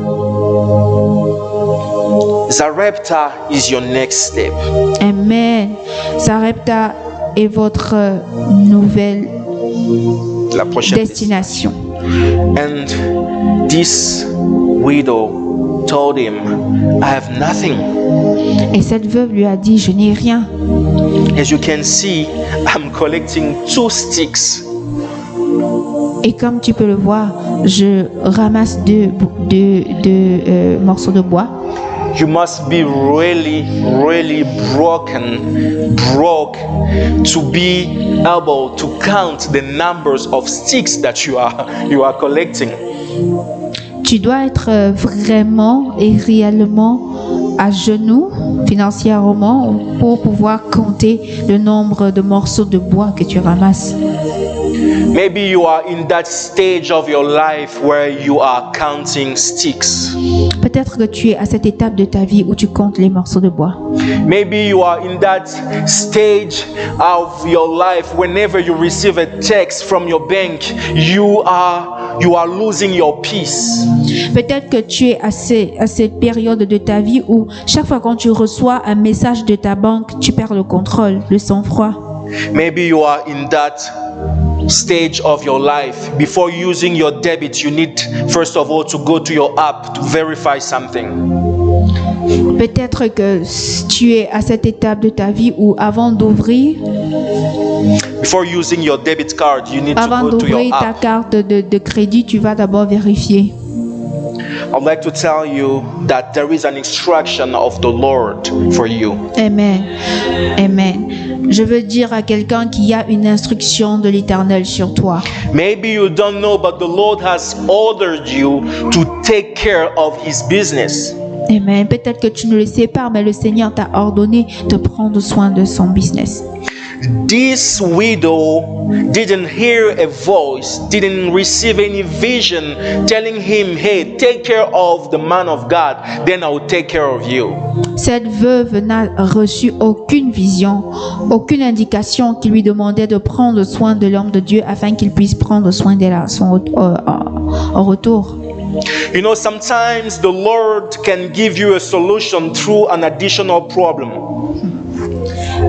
Zarepta is your next step. Amen. Sarepta est votre nouvelle La prochaine destination. And this widow told him, I have nothing. Et cette veuve lui a dit, je n'ai rien. As you can see, I'm collecting 2 sticks. Et comme tu peux le voir, je ramasse deux morceaux de bois. You must be really, really broke to be able to count the numbers of sticks that you are collecting. Tu dois être vraiment et réellement à genoux financièrement pour pouvoir compter le nombre de morceaux de bois que tu ramasses. Maybe you are in that stage of your life where you are counting sticks. Peut-être que tu es à cette étape de ta vie où tu comptes les morceaux de bois. Maybe you are in that stage of your life whenever you receive a text from your bank, you are losing your peace. Peut-être que tu es à cette période de ta vie où chaque fois quand tu reçois un message de ta banque, tu perds le contrôle, le sang-froid. Maybe you are in that stage of your life. Before using your debit, you need first of all to go to your app to verify something. Peut-être que tu es à cette étape de ta vie où avant d'ouvrir your debit card, you need to go to your ta app. carte de crédit, tu vas d'abord vérifier. I'd like to tell you that there is an instruction of the Lord for you. Amen. Amen. Je veux dire à quelqu'un qu'il y a une instruction de l'Éternel sur toi. Maybe you don't know, but the Lord has ordered you to take care of His business. Amen. Peut-être que tu ne le sais pas, mais le Seigneur t'a ordonné de prendre soin de son business. This widow didn't hear a voice, didn't receive any vision telling him, hey, take care of the man of God, then I will take care of you. Cette veuve n'a reçu aucune vision, aucune indication qui lui demandait de prendre soin de l'homme de Dieu afin qu'il puisse prendre soin d'elle au retour. You know, sometimes the Lord can give you a solution through an additional problem.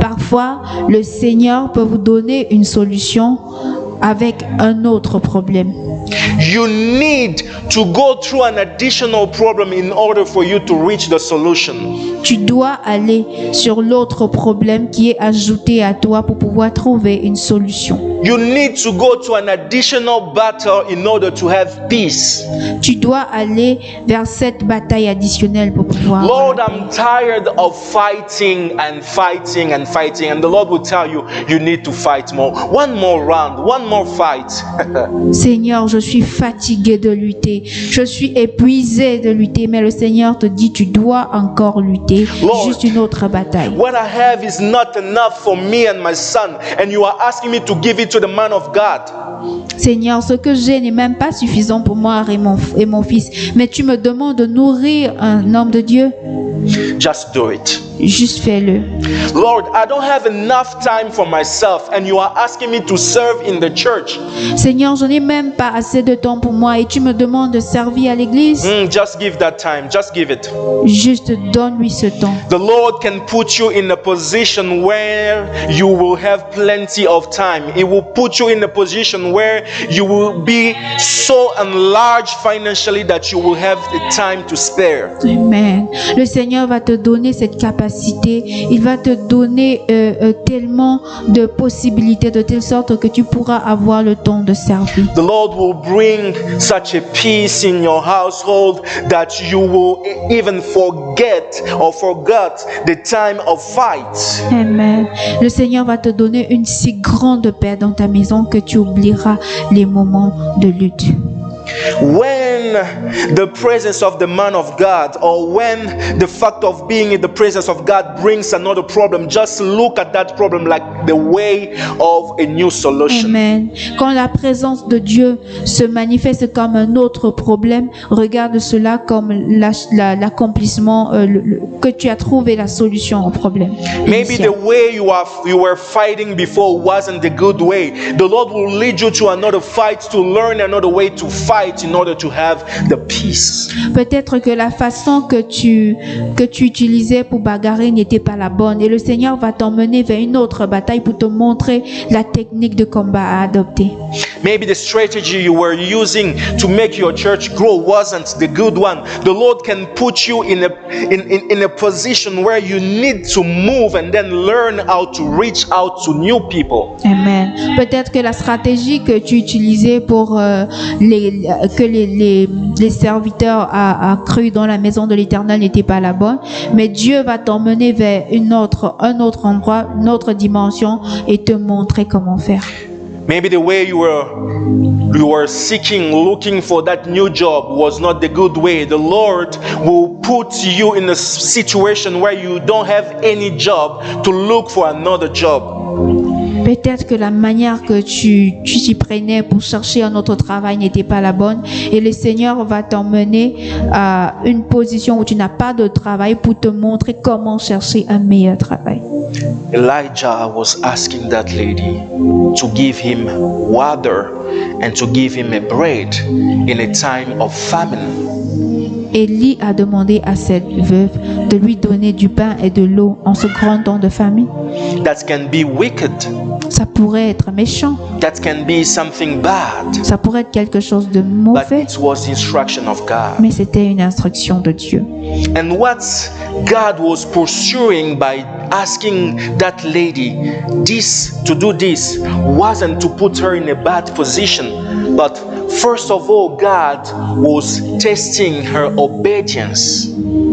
Parfois, le Seigneur peut vous donner une solution avec un autre problème. You need to go through an additional problem in order for you to reach the solution. Tu dois aller sur l'autre problème qui est ajouté à toi pour pouvoir trouver une solution. You need to go to an additional battle in order to have peace. Tu dois aller vers cette bataille additionnelle pour pouvoir. Lord, I'm tired of fighting and fighting and fighting. And the Lord will tell you, you need to fight more. One more round, one more fight. Seigneur, je suis fatigué de lutter, je suis épuisé de lutter, mais le Seigneur te dit, tu dois encore lutter, Lord, juste une autre bataille. What I have is not enough for me and my son, and you are asking me to give it to the man of God. Seigneur, ce que j'ai n'est même pas suffisant pour moi et mon fils, mais tu me demandes de nourrir un homme de Dieu. Just do it. Juste fais-le. Lord, I don't have enough time for myself, and you are asking me to serve in the church. Seigneur, je n'ai même pas assez de temps pour moi et tu me demandes de servir à l'église. Just give that time. Just give it. Juste donne-lui ce temps. The Lord can put you in a position where you will have plenty of time. He will put you in a position where you will be so enlarged financially that you will have the time to spare. Amen. Le Seigneur va te donner cette capacité. Il va te donner tellement de possibilités de telle sorte que tu pourras avoir le temps de servir. The Lord will bring such a peace in your household that you will even forget the time of fight. Amen. Le Seigneur va te donner une si grande paix dans ta maison que tu oublieras les moments de lutte. When the presence of the man of God, or when the fact of being in the presence of God brings another problem, just look at that problem like the way of a new solution. Amen. Quand la présence de Dieu se manifeste comme un autre problème, regarde cela comme l'accomplissement que tu as trouvé la solution au problème. Maybe initial. the way you were fighting before wasn't the good way. The Lord will lead you to another fight to learn another way to fight in order to have the peace. Peut-être que la façon que tu utilisais pour bagarrer n'était pas la bonne et le Seigneur va t'emmener vers une autre bataille pour te montrer la technique de combat à adopter. Maybe the strategy you were using to make your church grow wasn't the good one. The Lord can put you in a position where you need to move and then learn how to reach out to new people. Amen. Peut-être que la stratégie que tu utilisais pour que les serviteurs accrus dans la maison de l'Éternel n'était pas la bonne, mais Dieu va t'emmener vers un autre endroit, une autre dimension et te montrer comment faire. Maybe the way you were looking for that new job was not the good way. The Lord will put you in a situation where you don't have any job to look for another job. Peut-être que la manière que tu t'y prenais pour chercher un autre travail n'était pas la bonne et le Seigneur va t'emmener à une position où tu n'as pas de travail pour te montrer comment chercher un meilleur travail. Elijah was asking that lady to give him water and to give him a bread in a time of famine. Élie a demandé à cette veuve de lui donner du pain et de l'eau en ce grand temps de famine. That can be wicked. Ça pourrait être méchant. That can be something bad. Ça pourrait être quelque chose de But mauvais. it was the instruction of God. Mais c'était une instruction de Dieu. And what God was pursuing by asking that lady to do this wasn't to put her in a bad position, but first of all, God was testing her obedience.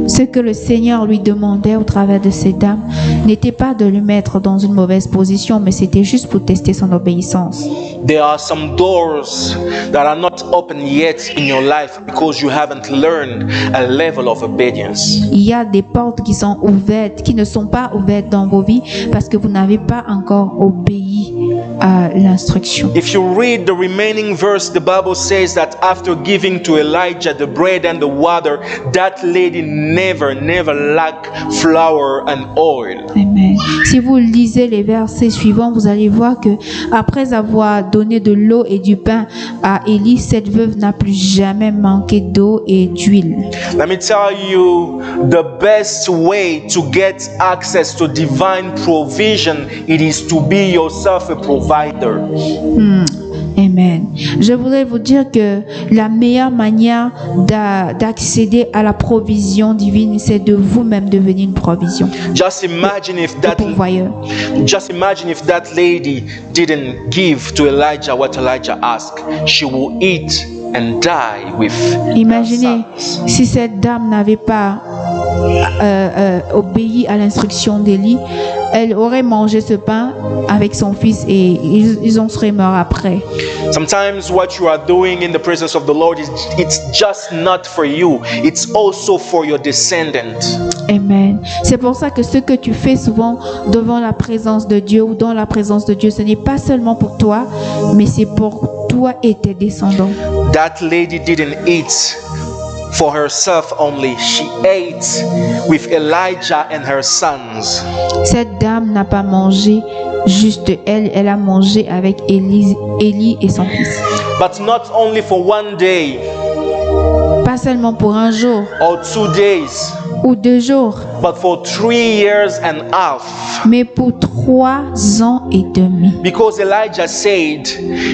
Ce que le Seigneur lui demandait au travers de ces dames n'était pas de lui mettre dans une mauvaise position, mais c'était juste pour tester son obéissance. There are some doors that are not open yet in your life because you haven't learned a level of obedience. Il y a des portes qui sont ouvertes, qui ne sont pas ouvertes dans vos vies parce que vous n'avez pas encore obéi à l'instruction. If you read the remaining verse, the Bible says that after giving to Elijah the bread and the water, that lady never lacked flour and oil. Amen. Si vous lisez les versets suivants, vous allez voir que après avoir donné de l'eau et du pain à Élie, cette veuve n'a plus jamais manqué d'eau et d'huile. Let me tell you, the best way to get access to divine provision, it is to be yourself a provider. Amen. Je voudrais vous dire que la meilleure manière d'accéder à la provision divine, c'est de vous-même devenir une provision. Just imagine if Le pourvoyeur. that lady didn't give to Elijah what Elijah asked. She will eat and die with Imaginez her sons. si cette dame n'avait pas obéi à l'instruction d'Élie, elle aurait mangé ce pain avec son fils et ils en seraient morts après. Sometimes what you are doing in the presence of the Lord it's just not for you, it's also for your descendant. Amen. C'est pour ça que ce que tu fais souvent devant la présence de Dieu ou dans la présence de Dieu, ce n'est pas seulement pour toi, mais c'est pour toi et tes descendants. That lady didn't eat for herself only. She ate with Elijah and her sons. Cette dame n'a pas mangé juste elle a mangé avec Élie et son fils. But not only for one day Pas seulement pour un jour or 2 days, ou 2 jours, but for 3 years and a half. mais pour 3 ans et demi. Because Elijah said,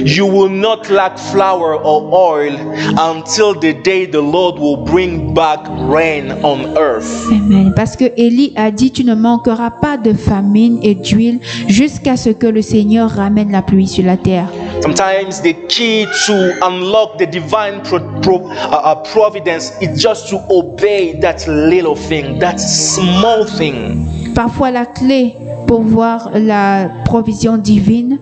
you will not lack flour or oil until the day the Lord will bring back rain on earth. Amen. Parce que Élie a dit, tu ne manqueras pas de famine et d'huile jusqu'à ce que le Seigneur ramène la pluie sur la terre. Sometimes the key to unlock the divine providence is just to obey that little thing, that small thing. Parfois la clé pour voir la provision divine,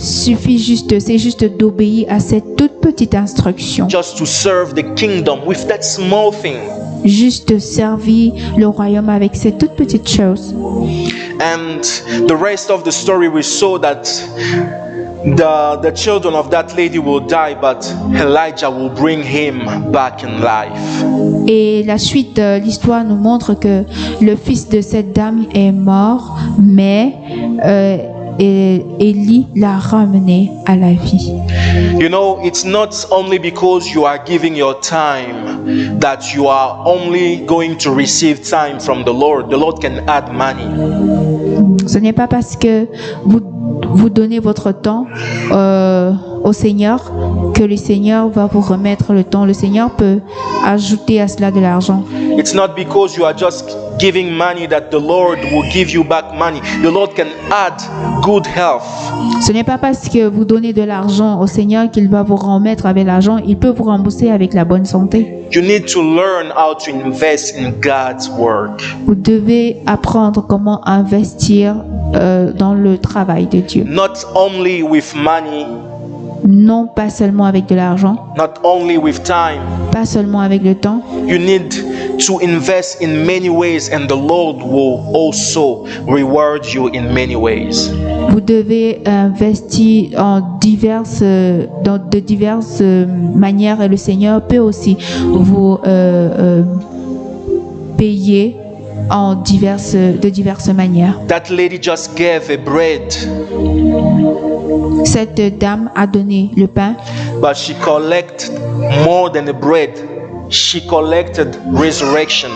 c'est juste d'obéir à cette toute petite instruction. Just to serve the kingdom with that small thing. Juste servir le royaume avec cette toute petite chose. And the rest of the story we saw that the children of that lady will die, but Elijah will bring him back in life. Et la suite de l'histoire nous montre que le fils de cette dame est mort, mais Élie l'a ramené à la vie. You know, it's not only because you are giving your time that you are only going to receive time from the Lord. The Lord can add money. Ce n'est pas parce que vous donnez votre temps au Seigneur que le Seigneur va vous remettre le temps. Le Seigneur peut ajouter à cela de l'argent. It's not because you are just giving money that the Lord will give you back money. The Lord can add good health. Ce n'est pas parce que vous donnez de l'argent au Seigneur qu'il va vous remettre avec l'argent. Il peut vous rembourser avec la bonne santé. You need to learn how to invest in God's work. Vous devez apprendre comment investir dans le travail de Dieu. Not only with money, Non pas seulement avec de l'argent, not only with time. pas seulement avec le temps. You need to invest in many ways, and the Lord will also reward you in many ways. Vous devez investir de diverses manières et le Seigneur peut aussi vous payer de diverses manières. That lady just gave a bread, Cette dame a donné le pain, but she collected more than a bread. She collected resurrection.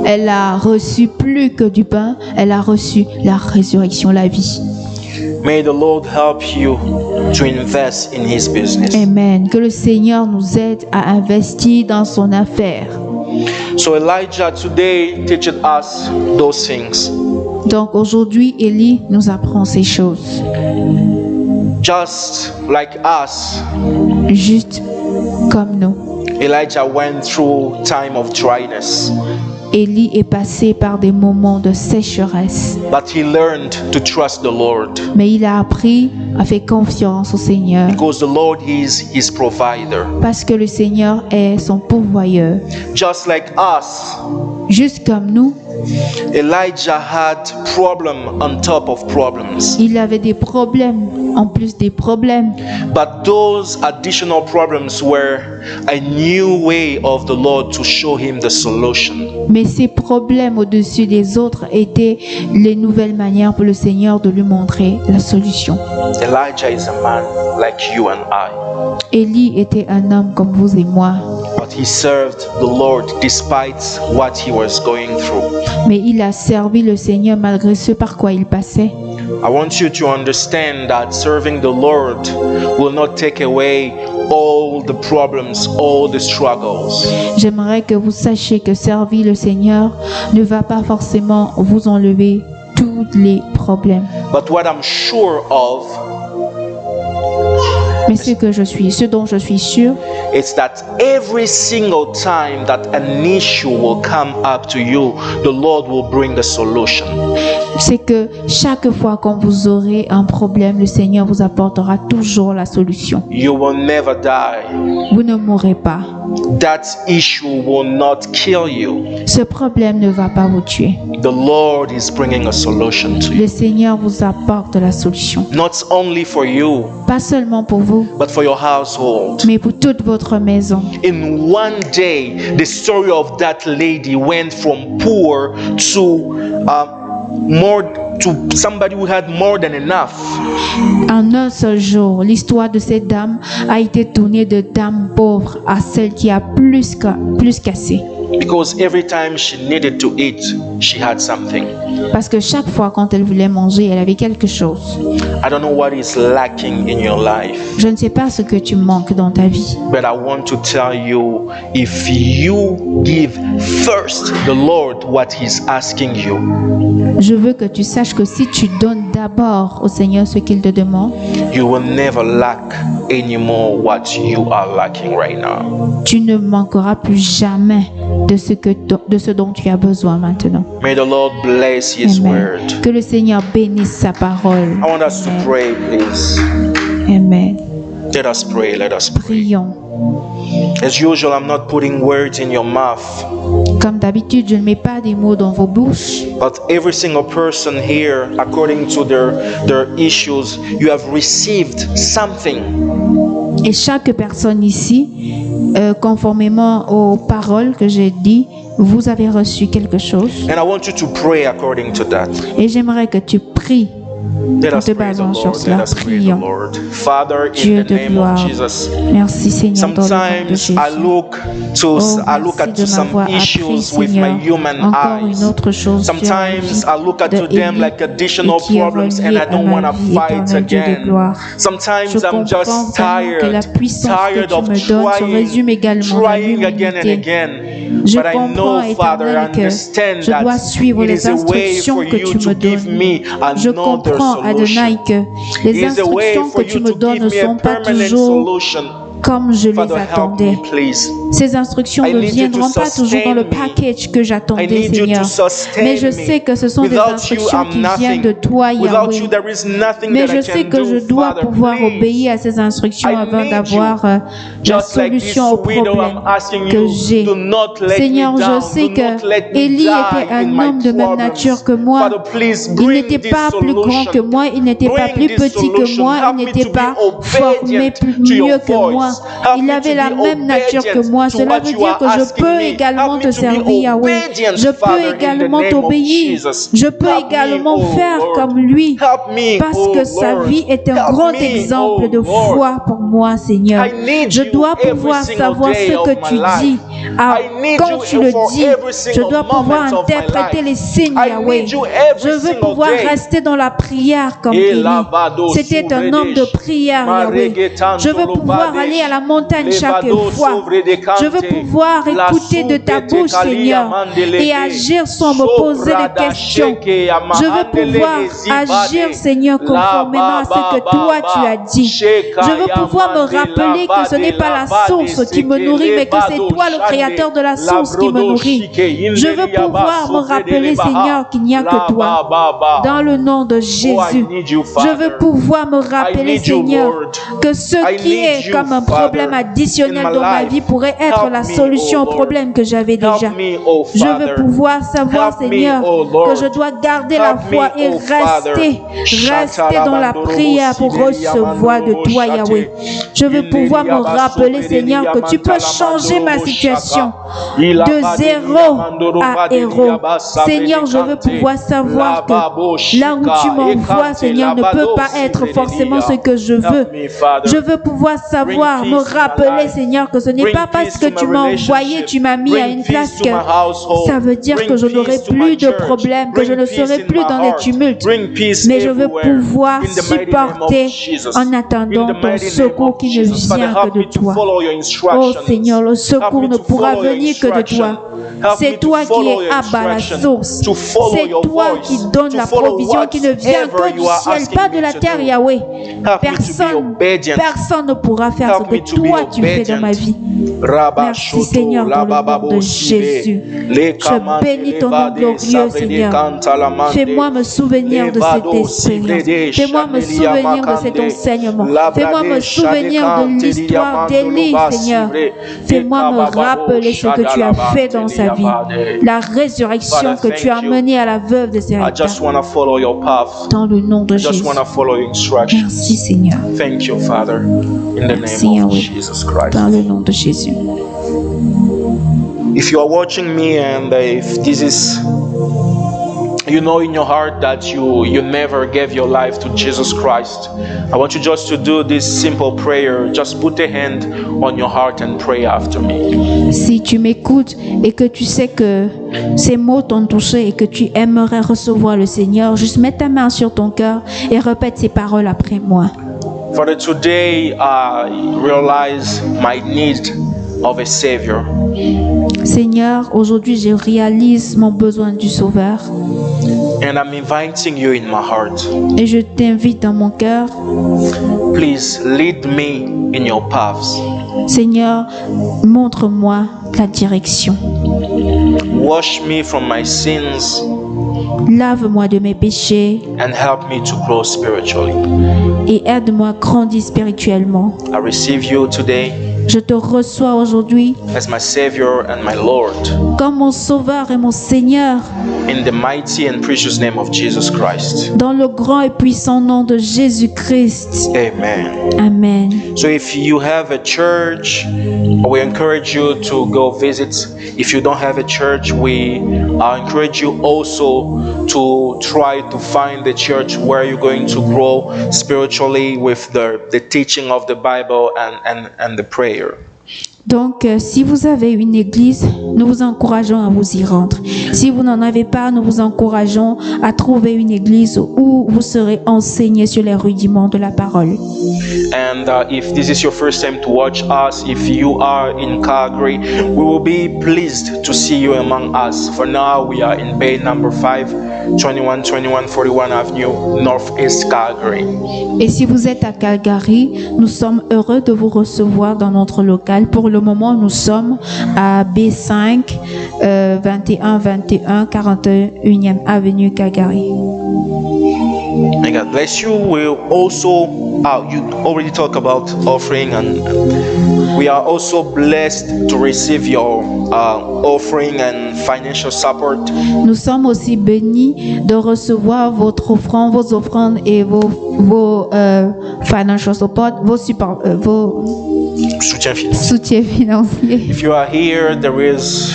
elle a reçu plus que du pain, elle a reçu la résurrection, la vie. May the Lord help you to invest in His business. Amen. Que le Seigneur nous aide à investir dans son affaire. So Elijah today teaches us those things. Donc aujourd'hui, Élie nous apprend ces choses. Just like us, Juste comme nous. Elijah went through time of dryness, Élie est passé par des moments de sécheresse, but he learned to trust the Lord mais il a appris à faire confiance au Seigneur because the Lord is his provider. parce que le Seigneur est son pourvoyeur. Just like us, Juste comme nous, Elijah had problem on top of problems, il avait des problèmes en plus des problèmes. but those additional problems were a new way of the Lord to show him the solution. Mais ces problèmes au-dessus des autres étaient les nouvelles manières pour le Seigneur de lui montrer la solution. Elijah is a man like you and I, Élie était un homme comme vous et moi, but he served the Lord despite what he was going through. mais il a servi le Seigneur malgré ce par quoi il passait. I want you to understand that serving the Lord will not take away all the problems, all the struggles. J'aimerais que vous sachiez que servir le Seigneur ne va pas forcément vous enlever tous les problèmes. But what I'm sure of Mais ce dont je suis sûr, it's that every single time that an issue will come up to you, the Lord will bring a solution. c'est que chaque fois quand vous aurez un problème, le Seigneur vous apportera toujours la solution. You will never die. Vous ne mourrez pas. That issue will not kill you. Ce problème ne va pas vous tuer. The Lord is bringing a solution to you. Le Seigneur vous apporte la solution. Not only for you, Pas seulement pour vous, but for your household. mais pour toute votre maison. In one day, the story of that lady went from poor to somebody who had more than enough. En un seul jour, l'histoire de cette dame a été tournée de dame pauvre à celle qui a plus qu'assez. Because every time she needed to eat, she had something. Parce que chaque fois quand elle voulait manger, elle avait quelque chose. I don't know what is lacking in your life, Je ne sais pas ce que tu manques dans ta vie. but I want to tell you, if you give first the Lord what He's asking you, Je veux que tu saches que si tu donnes d'abord au Seigneur ce qu'il te demande, you will never lack anymore what you are lacking right now. tu ne manqueras plus jamais de ce dont tu as besoin maintenant. May the Lord bless His Amen. word. Que le Seigneur bénisse sa parole. I want us to pray, please. Amen. Let us pray. Let us pray. Prions. As usual, I'm not putting words in your mouth, Comme d'habitude, je ne mets pas des mots dans vos bouches, but every single person here, according to their issues, you have received something. et chaque personne ici, conformément aux paroles que j'ai dites, vous avez reçu quelque chose. And I want you to pray according to that. Et j'aimerais que tu pries Let en us te praise the basant sur Lord. cela. Let us praise the Prions. Lord. Father, in Dieu the de name of gloire. Jesus. Merci Seigneur dans le nom de Sometimes Jésus. I look Oh, at merci de some m'avoir issues appris, with Seigneur, my human encore eyes. une autre chose sur la Sometimes vie I look at de to them Élie like additional et qui est problems and relié I don't à want ma to vie, fight éternel Dieu de again. gloire. Sometimes Je I'm comprends just vraiment que la tired puissance que tired tu of me donnes se résume également dans trying again and l'humilité. again. Je But I know, comprends, Father, I éternel, que understand je dois that suivre it les is a way instructions for que you tu to me give donnes. me Je another comprends, Adonai, solution. que les It is a way instructions for que tu you me to donnes give ne me a sont pas permanent toujours solution. comme je les Father, help attendais. me, please. Ces instructions I ne need you to viendront pas toujours dans le sustain me. package que I j'attendais, need you Seigneur. to sustain Mais je me. sais que ce sont des Without you, instructions I'm qui viennent nothing. de toi, Without Yahweh. you, there is nothing Mais that je I sais can que do, je dois Father, pouvoir please. obéir à ces instructions I avant need d'avoir you. la Just like this solution au widow, problème I'm asking que you, j'ai. do not let Seigneur, me down. je sais Do not que let me Élie die était in un my homme de même problems. nature que moi. Father, please Il bring n'était this pas plus grand solution. que moi, il n'était pas Bring plus this petit que solution. moi, Help il me n'était to be pas formé obedient to your mieux que moi. voice. Help Il me avait to la be même nature que obedient moi. to Cela what veut you dire are que je asking peux me. également Help te me to be servir, Yahweh. obedient, Je peux Father, in the également name of t'obéir. Jesus. Je peux Help me, également oh faire Lord. comme lui. Help me, Parce oh que sa Lord. vie est un Help grand me, exemple oh de Lord. foi pour moi, Seigneur. I need Je you dois every pouvoir single savoir day ce of que my tu life. dis. I need Quand you tu le for dis, every je single dois pouvoir moment of my interpréter life. les signes, I Yahweh. need you every Je veux single pouvoir day. rester dans la prière comme Et Élie. lavado C'était un homme de suvredesh. prière, Yahweh. Je veux pouvoir aller à la montagne chaque Levado fois. suvredecante. Je veux pouvoir La écouter de ta soupete bouche, kalia Seigneur, mandeleke. et agir sans me poser des questions. Je veux pouvoir agir, Seigneur, conformément à ce que toi tu as dit. Je veux pouvoir me rappeler que ce n'est pas la source qui me nourrit, mais que c'est toi le créateur de la source qui me nourrit. Je veux pouvoir me rappeler, Seigneur, qu'il n'y a que toi. Dans le nom de Jésus, je veux pouvoir me rappeler, Seigneur, que ce qui est comme un problème additionnel dans ma vie pourrait être la solution au problème que j'avais déjà. Je veux pouvoir savoir, Seigneur, que je dois garder la foi et rester dans la prière pour recevoir de toi, Yahweh. Je veux pouvoir me rappeler, Seigneur, que tu peux changer ma situation de zéro à héros. Seigneur, je veux pouvoir savoir que là où tu m'envoies, Seigneur, ne peut pas être forcément ce que je veux. Je veux pouvoir savoir, me rappeler, Seigneur, que ce n'est pas parce que tu m'as envoyé, tu m'as mis à une place que ça veut dire que je n'aurai plus de problèmes, que je ne serai plus dans les tumultes. Mais je veux pouvoir supporter en attendant ton secours qui ne vient que de toi. Oh Seigneur, le secours ne pourra venir que de toi. Help me C'est to toi qui follow es your Abba, la instruction, source. to follow C'est your toi voice, qui donne to la follow provision qui ne vient que whatever du you are ciel, asking pas de me la to terre, do. Yahweh. Help me to be Personne, obedient. personne ne pourra faire Help ce me que to be toi tu fais dans ma obedient. vie. Merci Seigneur dans le nom de Jésus. Je bénis ton nom glorieux Seigneur. Fais-moi me souvenir de cette expérience. Fais-moi me souvenir de cet enseignement. Fais-moi me souvenir de l'histoire d'Élie Seigneur. Fais-moi me rappeler ce que tu as fait dans sa vie. La résurrection que tu as menée à la veuve de I Sarepta. just want to follow your path. Dans le nom de I just Jésus. want to follow your instructions. Merci Seigneur. Thank you, Father, in the Merci, name of Yahweh. Jesus Christ. Dans le nom de Jésus. If you are watching me and if this is, you know in your heart that you never gave your life to Jesus Christ, I want you just to do this simple prayer. Just put a hand on your heart and pray after me. Si tu m'écoutes et que tu sais que ces mots t'ont touché et que tu aimerais recevoir le Seigneur, juste mets ta main sur ton cœur et répète ces paroles après moi. Father, today I realize my need of a Savior. Seigneur, aujourd'hui je réalise mon besoin du Sauveur And I'm inviting you in my heart. et je t'invite dans mon cœur. Please lead me in your paths. Seigneur, montre-moi la direction. Wash me from my sins Lave-moi de mes péchés and help me to grow spiritually. et aide-moi à grandir spirituellement. I receive you today Je te reçois aujourd'hui as my Savior and my Lord. comme mon Sauveur et mon Seigneur, In the mighty and precious name of Jesus Christ. dans le grand et puissant nom de Jésus-Christ. Amen. Amen. So if you have a church, we encourage you to go visit. If you don't have a church, we encourage you also to try to find a church where you're going to grow spiritually with the teaching of the Bible and the prayer. Donc, si vous avez une église, nous vous encourageons à vous y rendre. Si vous n'en avez pas, nous vous encourageons à trouver une église où vous serez enseigné sur les rudiments de la parole. And if this is your first time to watch us, if you are in Calgary, we will be pleased to see you among us. For now, we are in Bay number 5, 2121 41 Avenue, Northeast Calgary. Et si vous êtes à Calgary, nous sommes heureux de vous recevoir dans notre local. Pour le moment, nous sommes à B5, 2121 41e Avenue, Calgary. May God bless you. We'll also, you already talked about offering, and we are also blessed to receive your offering and financial support. Nous sommes aussi bénis de recevoir votre offrande, vos offrandes et vos financial support, vos Soutien financier. soutiens financiers. If you are here, there is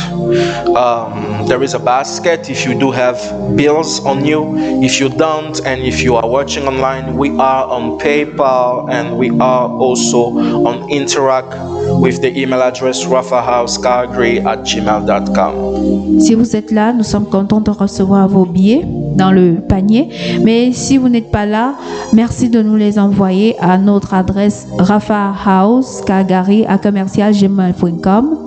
a basket. If you do have bills on you, if you don't, and if you are watching online, we are on PayPal and we are also on Interact with the email address rafahousecalgary@gmail.com. Si vous êtes là, nous sommes contents de recevoir vos billets dans le panier. Mais si vous n'êtes pas là, merci de nous les envoyer à notre adresse rafahousecalgary@gmail.com.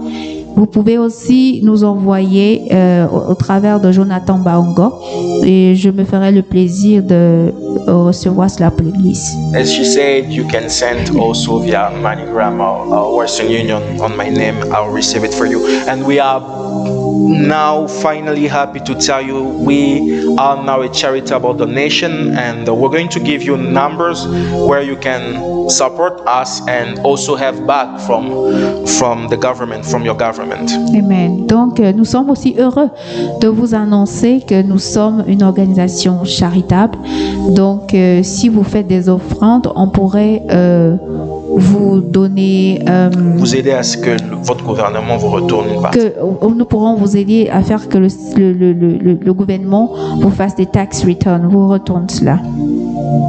Vous pouvez aussi nous envoyer au travers de Jonathan Baongo et je me ferai le plaisir de recevoir cela pour l'église. As she said, you can send also via MoneyGram or Western Union on my name. I'll receive it for you. And we are now finally happy to tell you we are now a charitable donation, and we're going to give you numbers where you can support us and also have back from the government, from your government. Amen. Donc, nous sommes aussi heureux de vous annoncer que nous sommes une organisation charitable. Donc, si vous faites des offrandes, on pourrait vous donner... vous aider à ce que votre gouvernement vous retourne une partie. Que nous pourrons vous aider à faire que le gouvernement vous fasse des tax returns, vous retourne cela.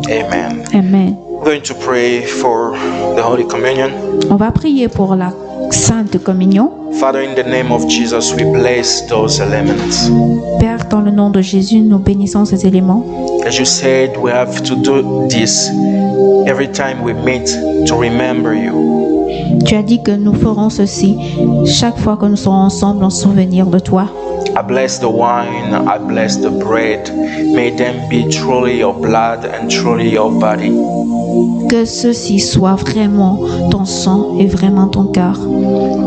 Amen. Amen. We're going to pray for the Holy Communion. On va prier pour la Sainte Communion. Father, in the name of Jesus, we bless those elements. Père, dans le nom de Jésus, nous bénissons ces éléments. As you said, we have to do this every time we meet to remember you. Tu as dit que nous ferons ceci chaque fois que nous serons ensemble en souvenir de toi. I bless the wine, I bless the bread. May them be truly your blood and truly your body. Que ceci soit vraiment ton sang et vraiment ton cœur.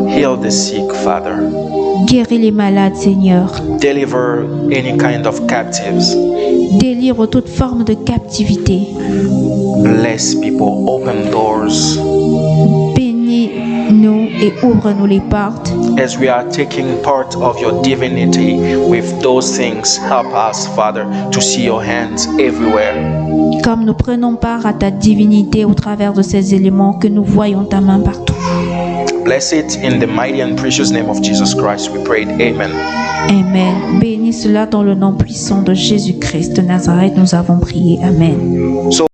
Heal the sick, Father. Guéris les malades, Seigneur. Deliver any kind of captives. Délivre toute forme de captivité. Bless people, open doors. Bénis-nous et ouvre-nous les portes. As we are taking part of your divinity with those things, help us, Father, to see your hands everywhere. Comme nous prenons part à ta divinité au travers de ces éléments, que nous voyons ta main partout. Bless it in the mighty and precious name of Jesus Christ. We prayed. Amen. Amen. Bénis cela dans le nom puissant de Jésus-Christ de Nazareth, nous avons prié. Amen. So